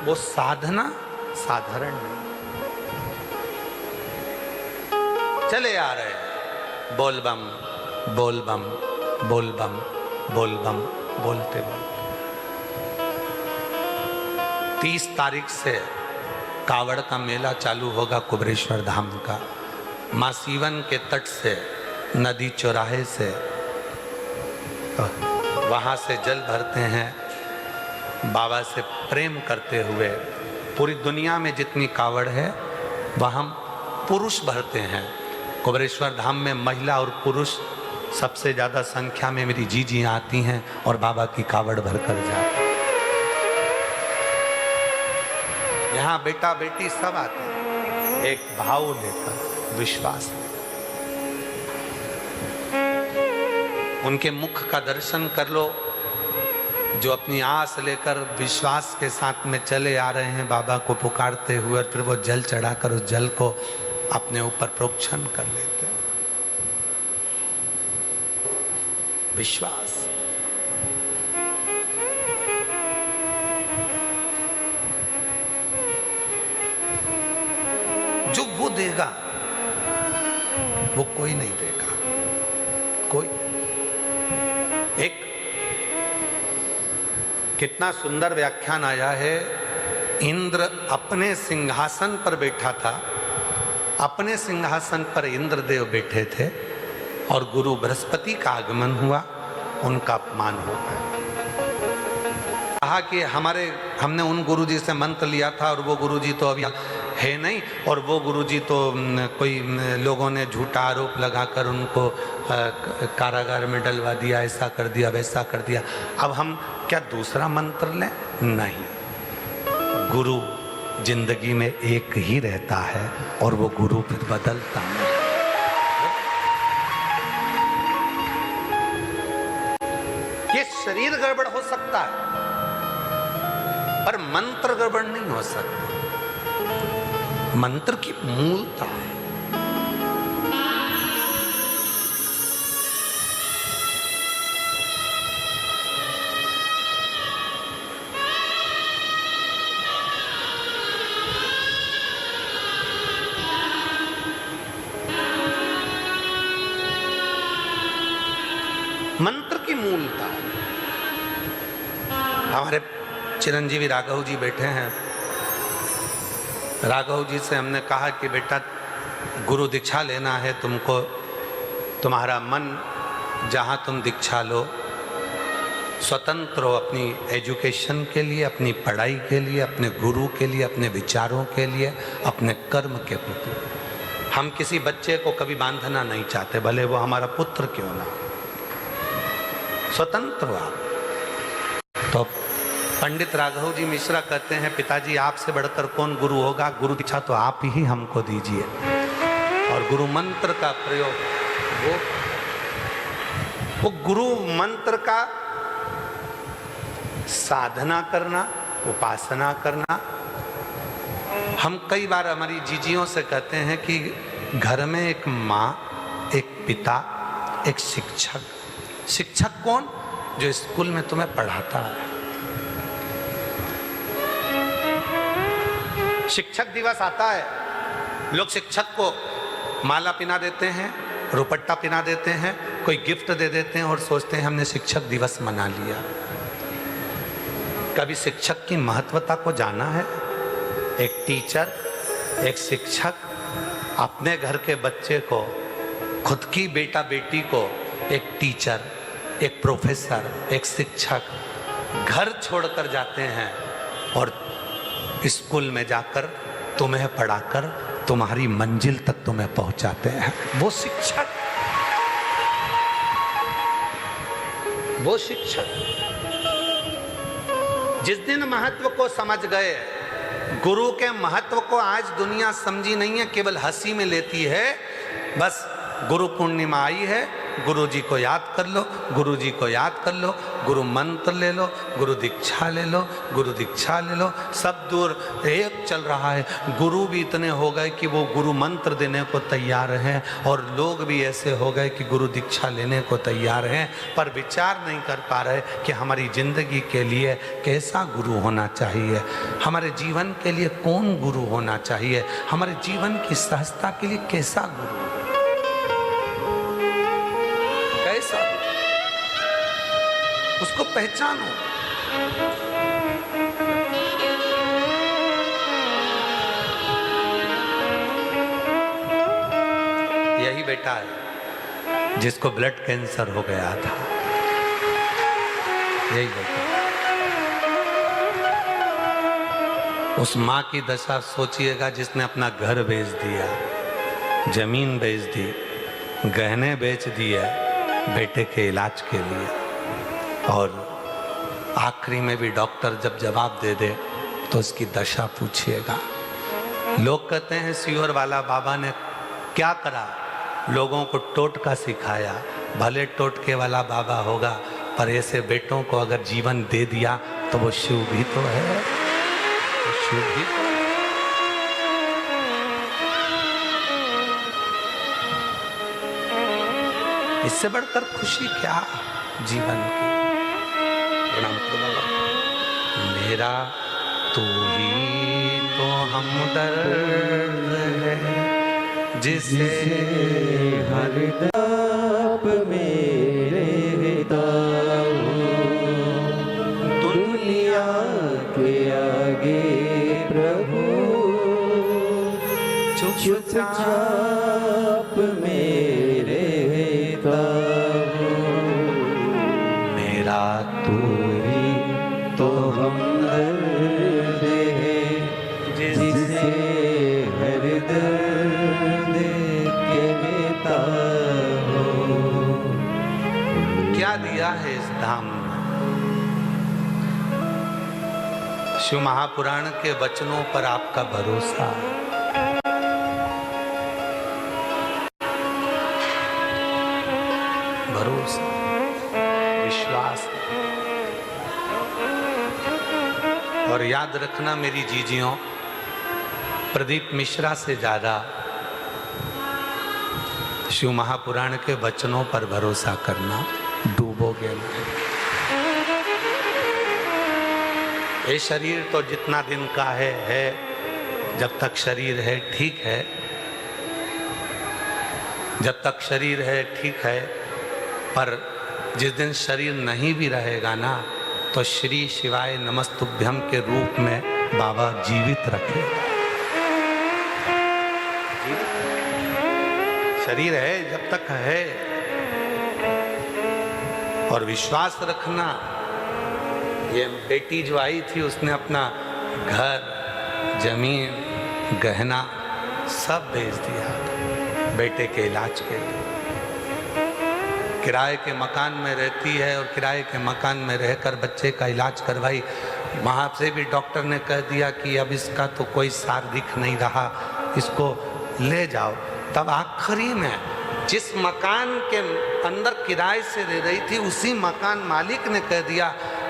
वो साधना साधारण नहीं। चले आ रहे हैं, बोल बम बोल बम बोल बम बोल बम बोलते बोलते 30 तारीख से कावड़ का मेला चालू होगा कुबरेश्वर धाम का। माँ सीवन के तट से, नदी चौराहे से, वहाँ से जल भरते हैं बाबा से प्रेम करते हुए। पूरी दुनिया में जितनी कावड़ है वह हम पुरुष भरते हैं। कुबेरेश्वर धाम में महिला और पुरुष सबसे ज़्यादा संख्या में मेरी जीजियाँ आती हैं और बाबा की कावड़ भरकर जाती हैं। यहाँ बेटा बेटी सब आते हैं एक भाव लेकर, विश्वास। उनके मुख का दर्शन कर लो, जो अपनी आस लेकर विश्वास के साथ में चले आ रहे हैं बाबा को पुकारते हुए, और फिर वो जल चढ़ाकर उस जल को अपने ऊपर प्रोक्षण कर लेते हैं। विश्वास। जो वो देगा वो कोई नहीं देगा। कोई एक कितना सुंदर व्याख्यान आया है। इंद्र अपने सिंहासन पर बैठा था, अपने सिंहासन पर इंद्रदेव बैठे थे और गुरु बृहस्पति का आगमन हुआ, उनका अपमान हो गया। कहा कि हमने उन गुरुजी से मंत्र लिया था और वो गुरुजी तो अभी है नहीं, और वो गुरुजी तो कोई लोगों ने झूठा आरोप लगाकर उनको कारागार में डलवा दिया, ऐसा कर दिया वैसा कर दिया। अब हम क्या दूसरा मंत्र लें? नहीं, गुरु जिंदगी में एक ही रहता है और वो गुरु फिर बदलता नहीं। ये शरीर गड़बड़ हो सकता है पर मंत्र गड़बड़ नहीं हो सकता। मंत्र की मूलता है। मंत्र की मूलता। हमारे चिरंजीवी राघव जी बैठे हैं। राघव जी से हमने कहा कि बेटा गुरु दीक्षा लेना है तुमको, तुम्हारा मन जहाँ तुम दीक्षा लो, स्वतंत्र हो अपनी एजुकेशन के लिए, अपनी पढ़ाई के लिए, अपने गुरु के लिए, अपने विचारों के लिए, अपने कर्म के प्रति। हम किसी बच्चे को कभी बांधना नहीं चाहते, भले वो हमारा पुत्र क्यों ना। स्वतंत्र हो आप। तो पंडित राघव जी मिश्रा कहते हैं, पिताजी आपसे बढ़कर कौन गुरु होगा, गुरु दीक्षा तो आप ही हमको दीजिए। और गुरु मंत्र का प्रयोग, वो गुरु मंत्र का साधना करना, उपासना करना। हम कई बार हमारी जीजियों से कहते हैं कि घर में एक माँ, एक पिता, एक शिक्षक। शिक्षक कौन? जो स्कूल में तुम्हें पढ़ाता है। शिक्षक दिवस आता है, लोग शिक्षक को माला पिना देते हैं, रुपट्टा पिना देते हैं, कोई गिफ्ट दे देते हैं और सोचते हैं हमने शिक्षक दिवस मना लिया। कभी शिक्षक की महत्वता को जाना है? एक टीचर, एक शिक्षक अपने घर के बच्चे को, खुद की बेटा बेटी को, एक टीचर, एक प्रोफेसर, एक शिक्षक घर छोड़कर जाते हैं और स्कूल में जाकर तुम्हें पढ़ाकर तुम्हारी मंजिल तक तुम्हें पहुंचाते हैं। वो शिक्षक, वो शिक्षक जिस दिन महत्व को समझ गए, गुरु के महत्व को आज दुनिया समझी नहीं है, केवल हंसी में लेती है। बस गुरु पूर्णिमा आई है, गुरु जी को याद कर लो, गुरु जी को याद कर लो, गुरु मंत्र ले लो, गुरु दीक्षा ले लो, गुरु दीक्षा ले लो। सब दूर एक चल रहा है। गुरु भी इतने हो गए कि वो गुरु मंत्र देने को तैयार हैं और लोग भी ऐसे हो गए कि गुरु दीक्षा लेने को तैयार हैं, पर विचार नहीं कर पा रहे कि हमारी जिंदगी के लिए कैसा गुरु होना चाहिए, हमारे जीवन के लिए कौन गुरु होना चाहिए, हमारे जीवन की सहजता के लिए कैसा गुरु, कैसा, उसको पहचानो। वही बेटा है जिसको ब्लड कैंसर हो गया था, यही बेटा। उस माँ की दशा सोचिएगा जिसने अपना घर बेच दिया, जमीन बेच दी, गहने बेच दिए बेटे के इलाज के लिए, और आखिरी में भी डॉक्टर जब जवाब दे दे तो उसकी दशा पूछिएगा। लोग कहते हैं सियोर वाला बाबा ने क्या करा, लोगों को टोटका सिखाया। भले टोटके वाला बाबा होगा, पर ऐसे बेटों को अगर जीवन दे दिया तो वो शिव भी तो है, वो शिव भी तो है। इससे बढ़कर खुशी क्या जीवन की। प्रणाम करो बाबा। मेरा तू ही तो हमदर्द है, जिसे हर दाप मेरे दाऊ, दुनिया के आगे प्रभु चुपचाप मेरे दाऊ। मेरा तू ही तो हमदर्द है, जिसे हर दर्द कहता हो। क्या दिया है इस धाम में? शिव महापुराण के वचनों पर आपका भरोसा, भरोसा, विश्वास। और याद रखना मेरी जीजियों, प्रदीप मिश्रा से ज्यादा शिव महापुराण के वचनों पर भरोसा करना, डूबोगे नहीं। ये शरीर तो जितना दिन का है, जब तक शरीर है ठीक है, जब तक शरीर है ठीक है, पर जिस दिन शरीर नहीं भी रहेगा ना, तो श्री शिवाय नमस्तुभ्यम के रूप में बाबा जीवित रखे। शरीर है जब तक है, और विश्वास रखना, ये बेटी जो आई थी उसने अपना घर, जमीन, गहना सब बेच दिया बेटे के इलाज के लिए। किराए के मकान में रहती है और किराए के मकान में रहकर बच्चे का इलाज करवाई। वहाँ से भी डॉक्टर ने कह दिया कि अब इसका तो कोई सार दिख नहीं रहा, इसको ले जाओ। तब आखिरी में जिस मकान के अंदर किराए से रह रही थी, उसी मकान मालिक ने कह दिया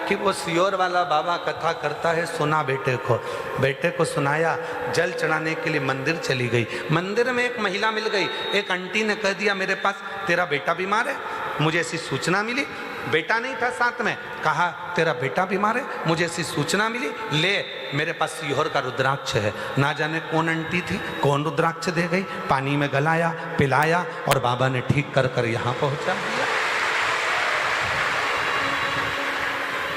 कि वो सियोर वाला बाबा कथा करता है, सुना बेटे को सुनाया। जल चढ़ाने के लिए मंदिर चली गई। मंदिर में एक महिला मिल गई, एक आंटी ने कह दिया मेरे पास तेरा बेटा बीमार है, मुझे ऐसी सूचना मिली। बेटा नहीं था साथ में, कहा तेरा बेटा बीमार है, मुझे ऐसी सूचना मिली, ले मेरे पास सियोर का रुद्राक्ष है। ना जाने कौन आंटी थी, कौन रुद्राक्ष दे गई, पानी में गलाया, पिलाया, और बाबा ने ठीक कर कर यहाँ पहुँचा दिया।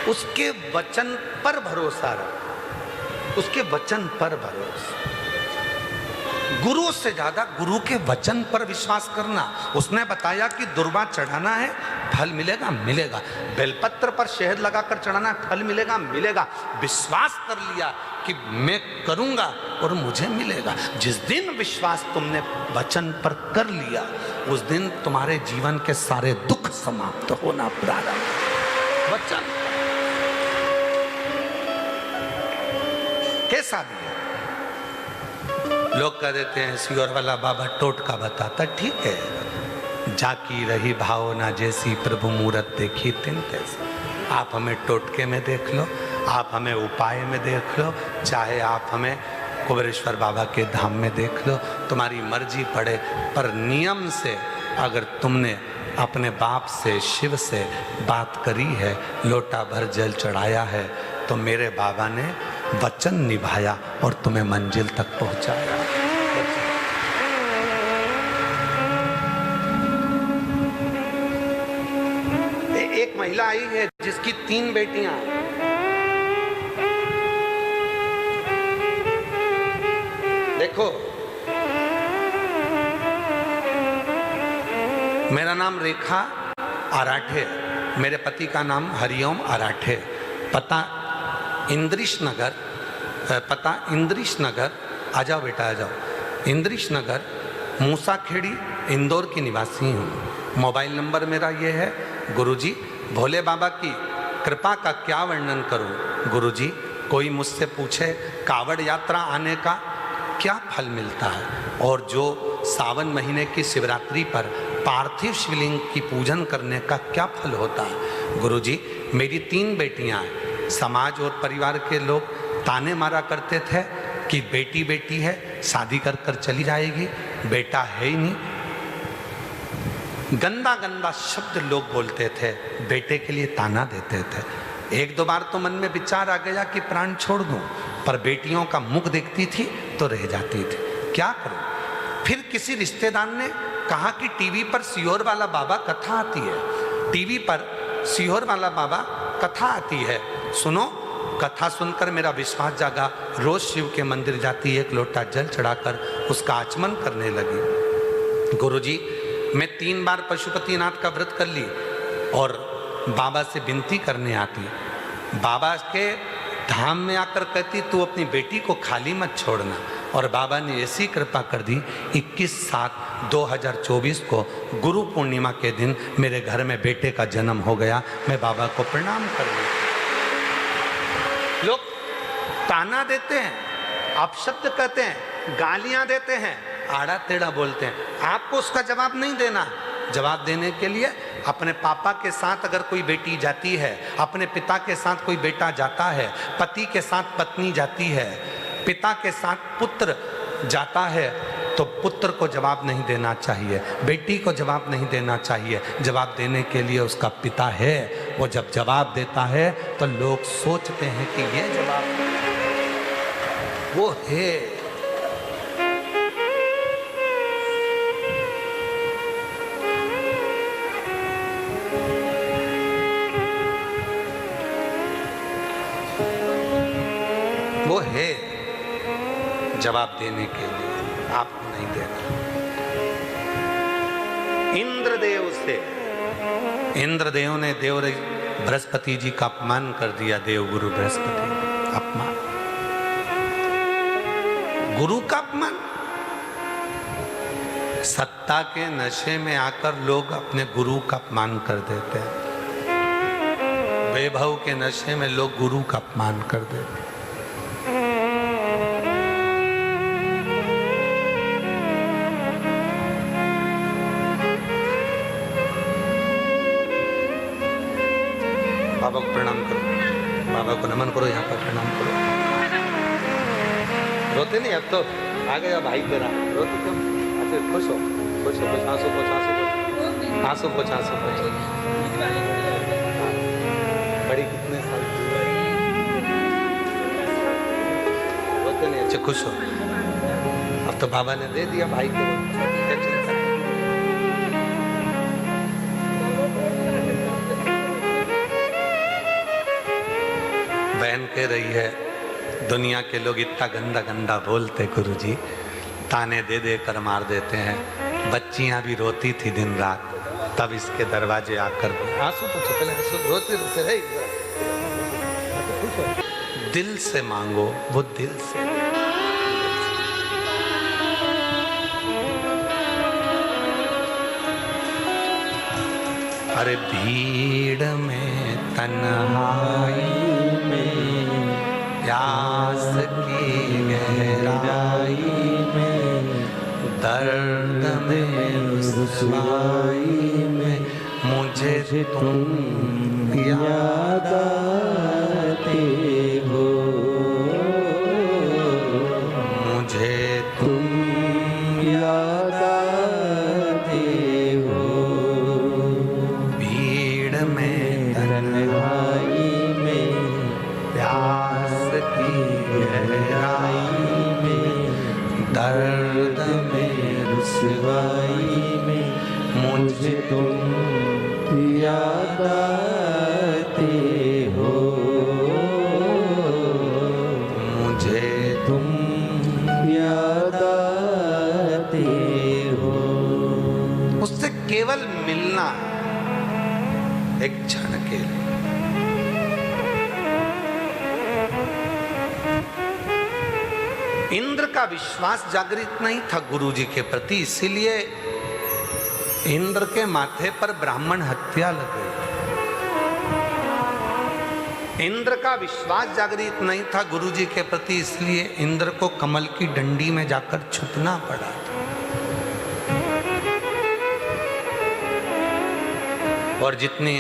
उसके वचन पर भरोसा रख, उसके वचन पर भरोसा। गुरु से ज्यादा गुरु के वचन पर विश्वास करना। उसने बताया कि दुर्वा चढ़ाना है, फल मिलेगा, मिलेगा। बेलपत्र पर शहद लगाकर चढ़ाना है, फल मिलेगा, मिलेगा। विश्वास कर लिया कि मैं करूंगा और मुझे मिलेगा। जिस दिन विश्वास तुमने वचन पर कर लिया, उस दिन तुम्हारे जीवन के सारे दुख समाप्त होना प्रारंभ। वचन कैसा भी है। लोग कह देते हैं सियोर वाला बाबा टोटका बताता, ठीक है, जाकी रही भावना जैसी प्रभु मूरत देखी तिन तैसी। आप हमें टोटके में देख लो, आप हमें उपाय में देख लो, चाहे आप हमें कुबेरेश्वर बाबा के धाम में देख लो, तुम्हारी मर्जी पड़े। पर नियम से अगर तुमने अपने बाप से, शिव से बात करी है, लोटा भर जल चढ़ाया है, तो मेरे बाबा ने वचन निभाया और तुम्हें मंजिल तक पहुंचाया। एक महिला आई है जिसकी 3 बेटियां, देखो मेरा नाम रेखा आराठे, मेरे पति का नाम हरिओम आराठे, पता इंद्रिश नगर, आ जाओ बेटा आ जाओ, इंद्रिश नगर, मूसाखेड़ी, इंदौर की निवासी हूँ। मोबाइल नंबर मेरा ये है। गुरुजी, भोले बाबा की कृपा का क्या वर्णन करूं? गुरुजी, कोई मुझसे पूछे कावड़ यात्रा आने का क्या फल मिलता है, और जो सावन महीने की शिवरात्रि पर पार्थिव शिवलिंग की पूजन करने का क्या फल होता है? गुरुजी, मेरी 3 बेटियां हैं। समाज और परिवार के लोग ताने मारा करते थे कि बेटी बेटी है, शादी कर कर चली जाएगी, बेटा है ही नहीं। गंदा गंदा शब्द लोग बोलते थे, बेटे के लिए ताना देते थे। 1-2 बार तो मन में विचार आ गया कि प्राण छोड़ दूं, पर बेटियों का मुख देखती थी तो रह जाती थी, क्या करूं? फिर किसी रिश्तेदार ने कहा कि टीवी पर सियोर वाला बाबा कथा आती है, टीवी पर सियोर वाला बाबा कथा आती है, सुनो। कथा सुनकर मेरा विश्वास जागा। रोज शिव के मंदिर जाती, 1 लोटा जल चढ़ाकर उसका आचमन करने लगी। गुरुजी, मैं 3 बार पशुपतिनाथ का व्रत कर ली और बाबा से विनती करने आती। बाबा के धाम में आकर कहती, तू अपनी बेटी को खाली मत छोड़ना। और बाबा ने ऐसी कृपा कर दी, 21/7/2024 को गुरु पूर्णिमा के दिन मेरे घर में बेटे का जन्म हो गया। मैं बाबा को प्रणाम कर दी। लोग ताना देते हैं, अपशब्द कहते हैं, गालियां देते हैं, आड़ा टेढ़ा बोलते हैं, आपको उसका जवाब नहीं देना। जवाब देने के लिए अपने पापा के साथ अगर कोई बेटी जाती है, अपने पिता के साथ कोई बेटा जाता है, पति के साथ पत्नी जाती है, पिता के साथ पुत्र जाता है, तो पुत्र को जवाब नहीं देना चाहिए, बेटी को जवाब नहीं देना चाहिए। जवाब देने के लिए उसका पिता है। वो जब जवाब देता है तो लोग सोचते हैं कि ये जवाब वो है। वो है जवाब देने के लिए, आपको नहीं देना। इंद्रदेव ने बृहस्पति जी का अपमान कर दिया। देवगुरु बृहस्पति, अपमान, गुरु का अपमान। सत्ता के नशे में आकर लोग अपने गुरु का अपमान कर देते हैं। वैभव के नशे में लोग गुरु का अपमान कर देते हैं। बाबा को प्रणाम करो, बाबा को नमन करो, यहाँ पर प्रणाम करो। रोते नहीं अब तो, आ गया भाई तेरा, रोते क्यों? अच्छा खुश हो, खुश हो, आंसू पोछ, आंसू पोछ, आंसू पोछ। बड़ी कितने साल रोते नहीं, अच्छा खुश हो। अब तो बाबा ने दे दिया भाई को, बहन कह रही है, दुनिया के लोग इतना गंदा गंदा बोलते गुरुजी, ताने दे दे कर मार देते हैं। बच्चियां भी रोती थी दिन रात, तब इसके दरवाजे आकर आंसू पोछो, पहले आंसू, रोते रोते रहे। दिल से मांगो, वो दिल से। अरे भीड़ में तन्हाई में, प्यास की गहराई में, दर्द में रुसवाई में, मुझे तुम याद आते हो, मुझे तुम याद आते हो। भीड़ में तन्हाई में, प्यास की गहराई में, दर्द में रुसवाई में, मुझे तुम याद आते हो, मुझे तुम याद आते हो। उससे केवल एक क्षण के लिए। इंद्र का विश्वास जागृत नहीं था गुरु जी के प्रति, इसीलिए इंद्र के माथे पर ब्राह्मण हत्या लग गई। इंद्र का विश्वास जागृत नहीं था गुरु जी के प्रति, इसलिए इंद्र को कमल की डंडी में जाकर छुपना पड़ा। और जितने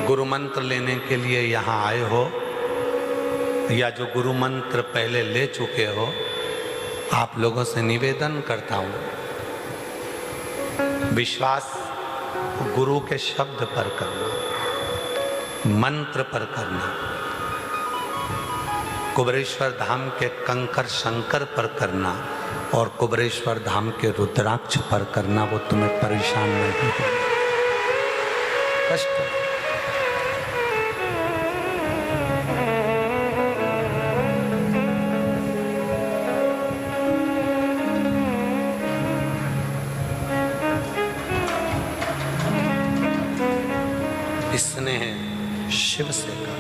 गुरु मंत्र लेने के लिए यहाँ आए हो या जो गुरु मंत्र पहले ले चुके हो, आप लोगों से निवेदन करता हूँ, विश्वास गुरु के शब्द पर करना, मंत्र पर करना, कुबरेश्वर धाम के कंकर शंकर पर करना और कुबरेश्वर धाम के रुद्राक्ष पर करना। वो तुम्हें परेशान नहीं हो, कष्ट। इसने शिव से कहा,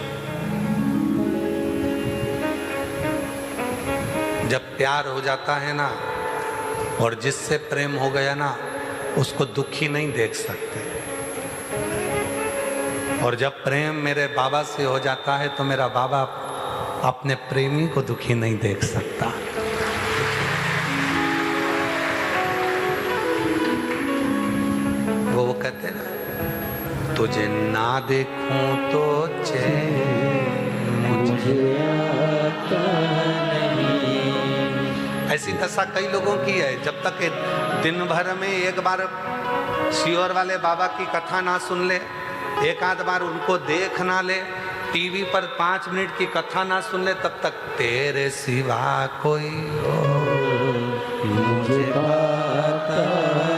जब प्यार हो जाता है ना और जिससे प्रेम हो गया ना, उसको दुखी नहीं देख सकते। और जब प्रेम मेरे बाबा से हो जाता है तो मेरा बाबा अपने प्रेमी को दुखी नहीं देख सकता। वो कहते ना, तुझे ना देखूं तो चैन मुझे आता नहीं। ऐसी दशा कई लोगों की है, जब तक दिन भर में एक बार शियोर वाले बाबा की कथा ना सुन ले, एक आध बार उनको देख ना ले, टीवी पर 5 मिनट की कथा ना सुन ले, तब तक तेरे सिवा कोई और मुझे पाता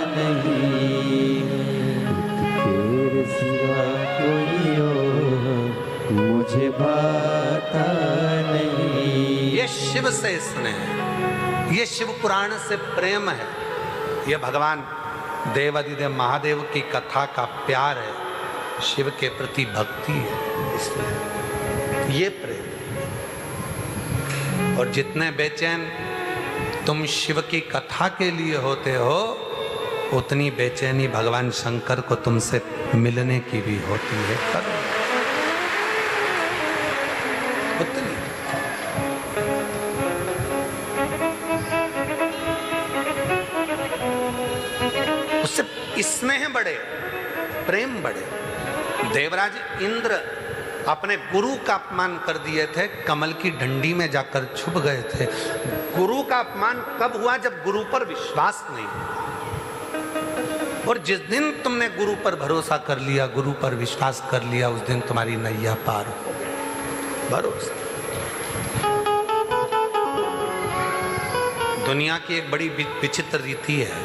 नहीं, तेरे सिवा कोई और मुझे पाता नहीं। ये शिव से स्नेह, ये शिव पुराण से प्रेम है, ये भगवान देवादिदेव महादेव की कथा का प्यार है, शिव के प्रति भक्ति है, इसलिए ये प्रेम। और जितने बेचैन तुम शिव की कथा के लिए होते हो, उतनी बेचैनी भगवान शंकर को तुमसे मिलने की भी होती है। करो उतनी। उससे स्नेह बढ़े, प्रेम बढ़े। देवराज इंद्र अपने गुरु का अपमान कर दिए थे, कमल की डंडी में जाकर छुप गए थे। गुरु का अपमान कब हुआ? जब गुरु पर विश्वास नहीं। और जिस दिन तुमने गुरु पर भरोसा कर लिया, गुरु पर विश्वास कर लिया, उस दिन तुम्हारी नैया पार हो गई। भरोसा। दुनिया की एक बड़ी विचित्र रीति है,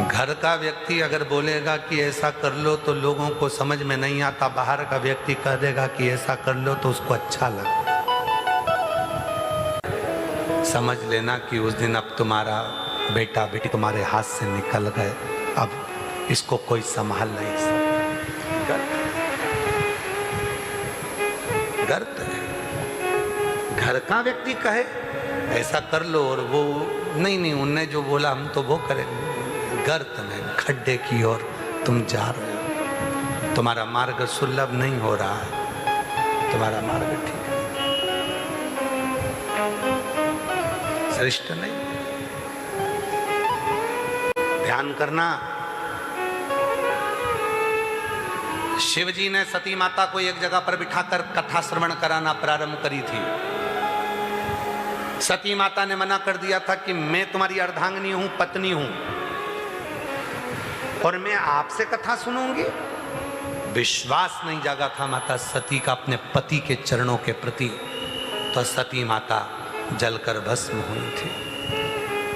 घर का व्यक्ति अगर बोलेगा कि ऐसा कर लो तो लोगों को समझ में नहीं आता, बाहर का व्यक्ति कह देगा कि ऐसा कर लो तो उसको अच्छा लगता। समझ लेना कि उस दिन अब तुम्हारा बेटा बेटी तुम्हारे हाथ से निकल गए, अब इसको कोई संभाल नहीं सकता। गर्त है। घर का व्यक्ति कहे ऐसा कर लो और वो नहीं, उनने जो बोला हम तो वो करेंगे। गर्त में, खड्डे की ओर तुम जा रहे हो, तुम्हारा मार्ग सुलभ नहीं हो रहा है, तुम्हारा मार्ग ठीक है, श्रेष्ठ नहीं। ध्यान करना, शिव जी ने सती माता को एक जगह पर बिठाकर कथा श्रवण कराना प्रारंभ करी थी। सती माता ने मना कर दिया था कि मैं तुम्हारी अर्धांगिनी हूं, पत्नी हूं, और मैं आपसे कथा सुनूंगी। विश्वास नहीं जागा था माता सती का अपने पति के चरणों के प्रति, तो सती माता जलकर भस्म हुई थी।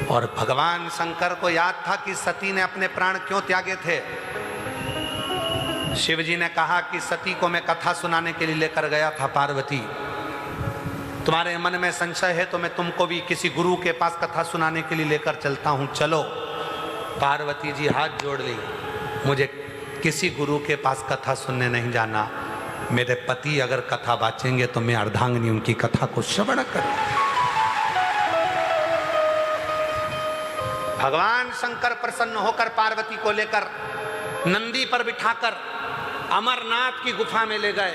और भगवान शंकर को याद था कि सती ने अपने प्राण क्यों त्यागे थे। शिव जी ने कहा कि सती को मैं कथा सुनाने के लिए लेकर गया था। पार्वती, तुम्हारे मन में संशय है तो मैं तुमको भी किसी गुरु के पास कथा सुनाने के लिए लेकर चलता हूं, चलो। पार्वती जी हाथ जोड़ ली, मुझे किसी गुरु के पास कथा सुनने नहीं जाना। मेरे पति अगर कथा बाचेंगे तो मैं अर्धांगिनी उनकी कथा को श्रवण करूं। भगवान शंकर प्रसन्न होकर पार्वती को लेकर नंदी पर बिठाकर अमरनाथ की गुफा में ले गए।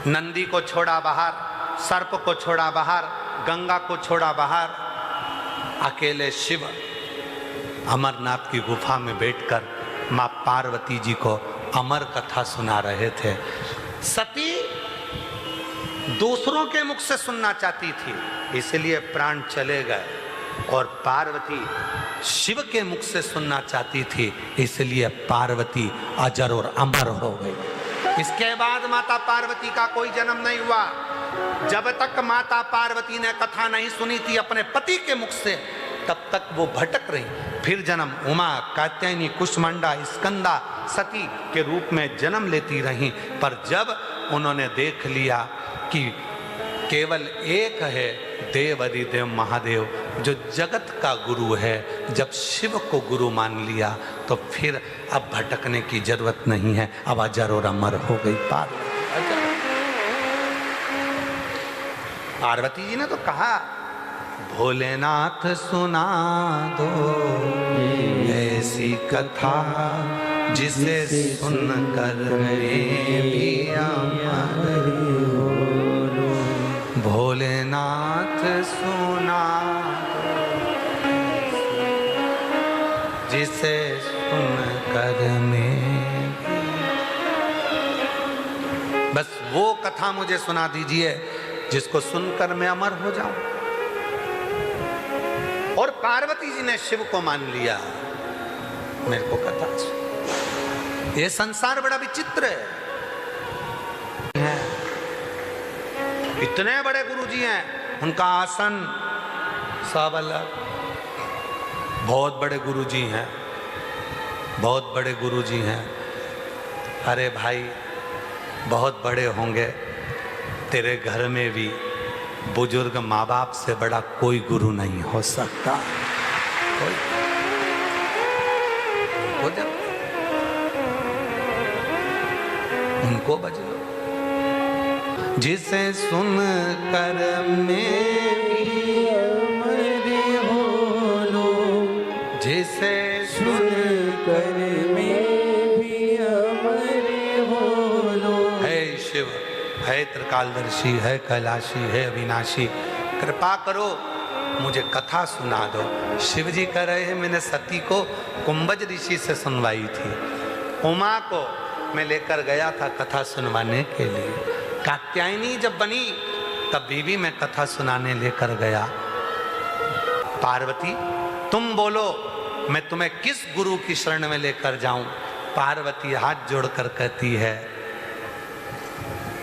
नंदी को छोड़ा बाहर, सर्प को छोड़ा बाहर, गंगा को छोड़ा बाहर। अकेले शिव अमरनाथ की गुफा में बैठकर मां पार्वती जी को अमर कथा सुना रहे थे। सती दूसरों के मुख से सुनना चाहती थी, इसलिए प्राण चले गए, और पार्वती शिव के मुख से सुनना चाहती थी, इसलिए पार्वती अजर और अमर हो गई। इसके बाद माता पार्वती का कोई जन्म नहीं हुआ। जब तक माता पार्वती ने कथा नहीं सुनी थी अपने पति के मुख से, तब तक वो भटक रही। फिर जन्म उमा, कात्यायनी, कुष्मांडा, स्कंदा, सती के रूप में जन्म लेती रही। पर जब उन्होंने देख लिया कि केवल एक है देवाधिदेव महादेव जो जगत का गुरु है, जब शिव को गुरु मान लिया तो फिर अब भटकने की जरूरत नहीं है। अब अजर और अमर हो गई पार्वती। पार्वती जी ने तो कहा, भोलेनाथ सुना दो ऐसी कथा जिसे सुनकर भी अमर हो। भोलेनाथ सुना दो जिसे सुनकर में, बस वो कथा मुझे सुना दीजिए जिसको सुनकर मैं अमर हो जाऊं। और पार्वती जी ने शिव को मान लिया। मेरे को कथा, ये संसार बड़ा विचित्र है। इतने बड़े गुरुजी हैं, उनका आसन सब अलग। बहुत बड़े गुरुजी हैं, बहुत बड़े गुरुजी हैं। अरे भाई, बहुत बड़े होंगे, तेरे घर में भी बुजुर्ग माँ बाप से बड़ा कोई गुरु नहीं हो सकता। कोई उनको बज लो। जिसे सुन कर में भी अमर हो लो, जिसे सुन कर में भी अमर हो लो। है शिव, है त्रिकालदर्शी, है कैलाशी, है अविनाशी, कृपा करो मुझे कथा सुना दो। शिव जी कह रहे हैं, मैंने सती को कुंभज ऋषि से सुनवाई थी। उमा को मैं लेकर गया था कथा सुनवाने के लिए। कात्यायनी जब बनी तब बीवी मैं कथा सुनाने लेकर गया। पार्वती तुम बोलो, मैं तुम्हें किस गुरु की शरण में लेकर जाऊं? पार्वती हाथ जोड़कर कहती है,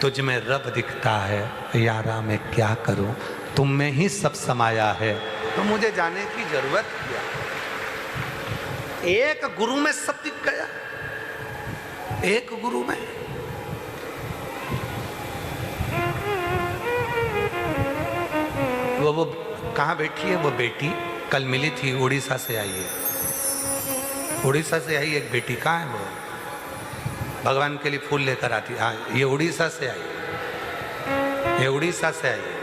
तुझ में रब दिखता है यारा, मैं क्या करूं? तुम में ही सब समाया है, तो मुझे जाने की जरूरत क्या? एक गुरु में सब दिख गया, एक गुरु में। वो कहाँ बैठी है? वो बेटी कल मिली थी, उड़ीसा से आई है। उड़ीसा से आई एक बेटी, कहाँ है वो? भगवान के लिए फूल लेकर आती। हाँ, ये उड़ीसा से आई है, ये उड़ीसा से आई है।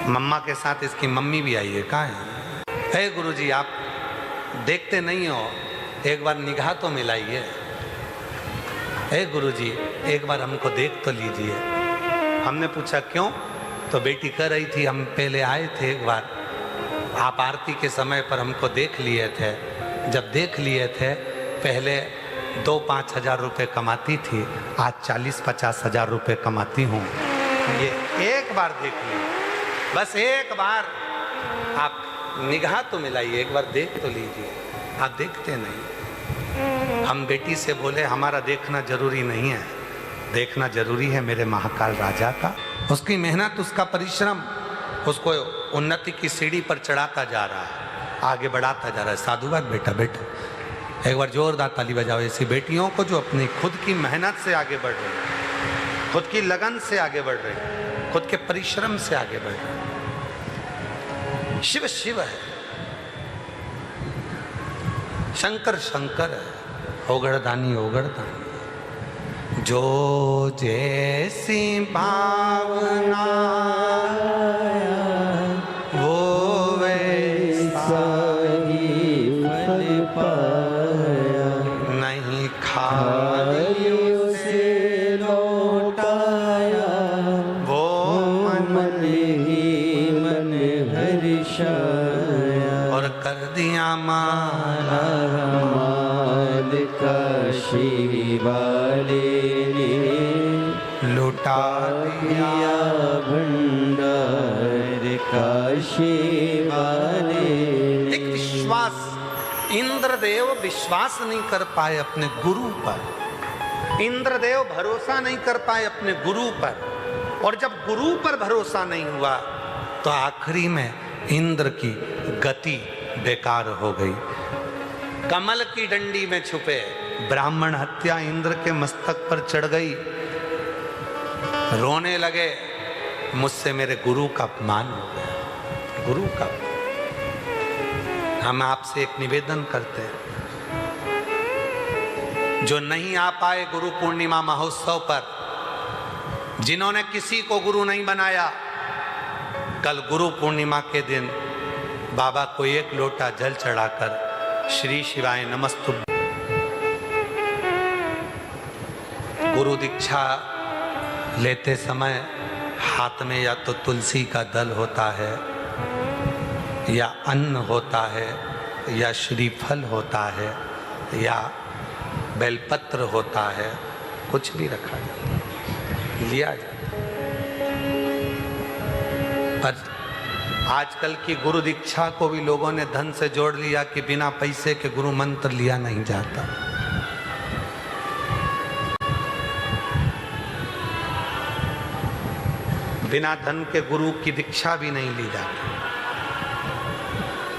मम्मा के साथ इसकी मम्मी भी आई है। कहाँ है? हे गुरुजी, आप देखते नहीं हो, एक बार निगाह तो मिलाइए। हे गुरुजी, एक बार हमको देख तो लीजिए। हमने पूछा क्यों? तो बेटी कह रही थी, हम पहले आए थे एक बार, आप आरती के समय पर हमको देख लिए थे। जब देख लिए थे, पहले 2-5 हज़ार रुपये कमाती थी, आज 40-50 हज़ार रुपये कमाती हूँ। ये एक बार देख ली, बस एक बार आप निगाह तो मिलाइए, एक बार देख तो लीजिए। आप देखते नहीं। हम बेटी से बोले, हमारा देखना जरूरी नहीं है, देखना जरूरी है मेरे महाकाल राजा का। उसकी मेहनत, उसका परिश्रम उसको उन्नति की सीढ़ी पर चढ़ाता जा रहा है, आगे बढ़ाता जा रहा है। साधुवाद बेटा, बेटा एक बार जोरदार ताली बजाओ ऐसी बेटियों को जो अपनी खुद की मेहनत से आगे बढ़ रही, खुद की लगन से आगे बढ़ रही, खुद के परिश्रम से आगे बढ़ रही। शिव शिव है, शंकर शंकर है, ओगड़दानी ओगड़दानी। जो जैसी भावना वो वैसा ही फल पाया, नहीं खाई उसे लौटाया, वो मन ही मन हर्षाया, और कर दिया माला माल काशी वाले ने लुटा दिया। दिया भंडार काशी वाले ने। एक विश्वास, इंद्रदेव विश्वास नहीं कर पाए अपने गुरु पर, इंद्रदेव भरोसा नहीं कर पाए अपने गुरु पर, और जब गुरु पर भरोसा नहीं हुआ तो आखिरी में इंद्र की गति बेकार हो गई। कमल की डंडी में छुपे ब्राह्मण हत्या इंद्र के मस्तक पर चढ़ गई। रोने लगे, मुझसे मेरे गुरु का अपमान हो गया, गुरु का। हम आपसे एक निवेदन करते हैं, जो नहीं आ पाए गुरु पूर्णिमा महोत्सव पर, जिन्होंने किसी को गुरु नहीं बनाया, कल गुरु पूर्णिमा के दिन बाबा को एक लोटा जल चढ़ाकर श्री शिवाय नमस्तुभ्यं। गुरु दीक्षा लेते समय हाथ में या तो तुलसी का दल होता है, या अन्न होता है, या श्रीफल होता है, या बेलपत्र होता है, कुछ भी रखा जाता है, लिया जाता है। पर आजकल की गुरु दीक्षा को भी लोगों ने धन से जोड़ लिया कि बिना पैसे के गुरु मंत्र लिया नहीं जाता। बिना धन के गुरु की दीक्षा भी नहीं ली जाती।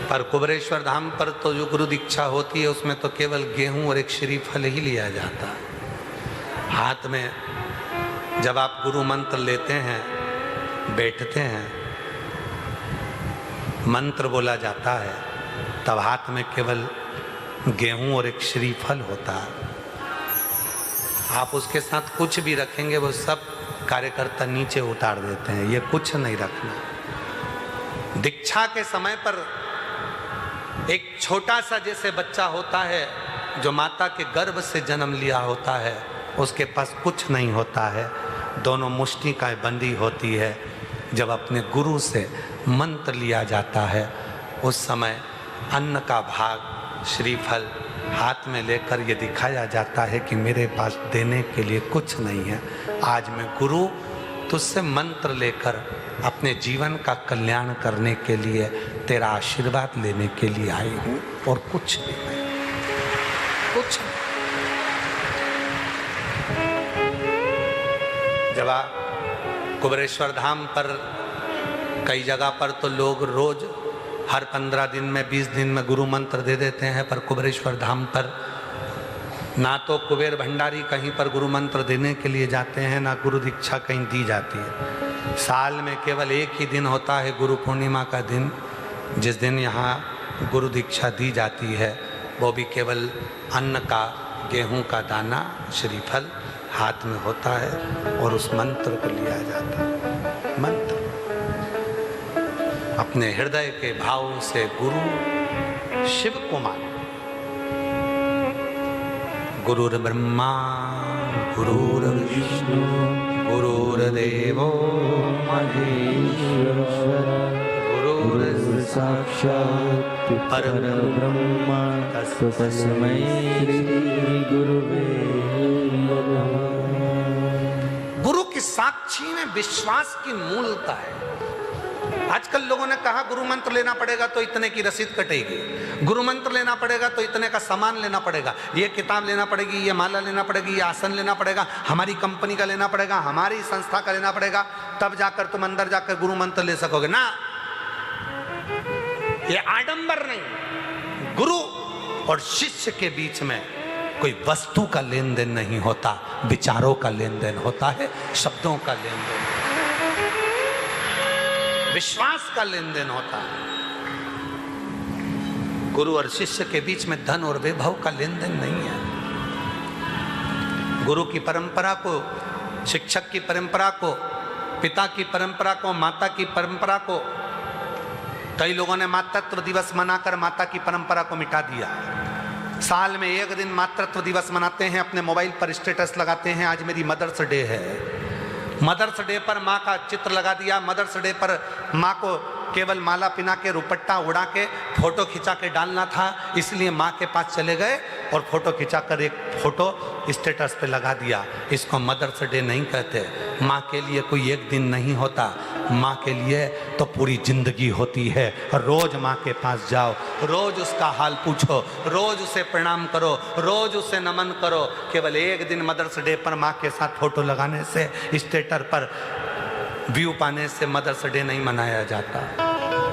पर कुबरेश्वर धाम पर तो जो गुरु दीक्षा होती है उसमें तो केवल गेहूं और एक श्रीफल ही लिया जाता है। हाथ में जब आप गुरु मंत्र लेते हैं, बैठते हैं, मंत्र बोला जाता है, तब हाथ में केवल गेहूं और एक श्रीफल होता है। आप उसके साथ कुछ भी रखेंगे वो सब कार्यकर्ता नीचे उतार देते हैं, ये कुछ नहीं रखना। दीक्षा के समय पर एक छोटा सा जैसे बच्चा होता है जो माता के गर्भ से जन्म लिया होता है, उसके पास कुछ नहीं होता है, दोनों मुष्टिकाएं बंधी होती है। जब अपने गुरु से मंत्र लिया जाता है उस समय अन्न का भाग श्रीफल हाथ में लेकर ये दिखाया जाता है कि मेरे पास देने के लिए कुछ नहीं है, आज मैं गुरु तुझसे मंत्र लेकर अपने जीवन का कल्याण करने के लिए तेरा आशीर्वाद लेने के लिए आई हूँ, और कुछ भी नहीं, कुछ नहीं। जब आप कुबरेश्वर धाम पर कई जगह पर तो लोग रोज हर 15 दिन में 20 दिन में गुरु मंत्र दे देते हैं, पर कुबरेश्वर धाम पर ना तो कुबेर भंडारी कहीं पर गुरु मंत्र देने के लिए जाते हैं, ना गुरु दीक्षा कहीं दी जाती है। साल में केवल एक ही दिन होता है गुरु पूर्णिमा का दिन, जिस दिन यहाँ गुरु दीक्षा दी जाती है, वो भी केवल अन्न का, गेहूं का दाना, श्रीफल हाथ में होता है और उस मंत्र को लिया जाता है। मंत्र अपने हृदय के भाव से गुरु शिव को मानो। गुरुर्ब्रह्मा गुरुर्विष्णु गुरुर्देवो महेश्वर, गुरुर्साक्षात् परब्रह्म, तस्मै श्री गुरुवे नमः। गुरु की साक्षी में विश्वास की मूलता है। आजकल लोगों ने कहा गुरु मंत्र लेना पड़ेगा तो इतने की रसीद कटेगी, गुरु मंत्र लेना पड़ेगा तो इतने का सामान लेना पड़ेगा, ये किताब लेना पड़ेगी, ये माला लेना पड़ेगी, ये आसन लेना पड़ेगा, हमारी कंपनी का लेना पड़ेगा, हमारी संस्था का लेना पड़ेगा, तब जाकर तुम अंदर जाकर गुरु मंत्र ले सकोगे ना। ये आडंबर नहीं। गुरु और शिष्य के बीच में कोई वस्तु का लेन देन नहीं होता, विचारों का लेन देन होता है, शब्दों का लेन देन, विश्वास का लेन देन होता है। गुरु और शिष्य के बीच में धन और वैभव का लेन देन नहीं है। गुरु की परंपरा को, शिक्षक की परंपरा को, पिता की परंपरा को, माता की परंपरा को, कई लोगों ने मातृत्व दिवस मनाकर माता की परंपरा को मिटा दिया। साल में एक दिन मातृत्व दिवस मनाते हैं, अपने मोबाइल पर स्टेटस लगाते हैं, आज मेरी मदर्स डे है। मदर्स डे पर माँ का चित्र लगा दिया, मदर्स डे पर माँ को केवल माला पिना के, रुपट्टा उड़ा के, फोटो खिंचा के डालना था, इसलिए माँ के पास चले गए और फोटो खिंचाकर एक फोटो स्टेटस पे लगा दिया। इसको मदर्स डे नहीं कहते। माँ के लिए कोई एक दिन नहीं होता, माँ के लिए तो पूरी जिंदगी होती है। रोज माँ के पास जाओ, रोज उसका हाल पूछो, रोज उसे प्रणाम करो, रोज उसे नमन करो। केवल एक दिन मदर्स डे पर माँ के साथ फोटो लगाने से, स्टेटस पर व्यू पाने से मदर्स डे नहीं मनाया जाता।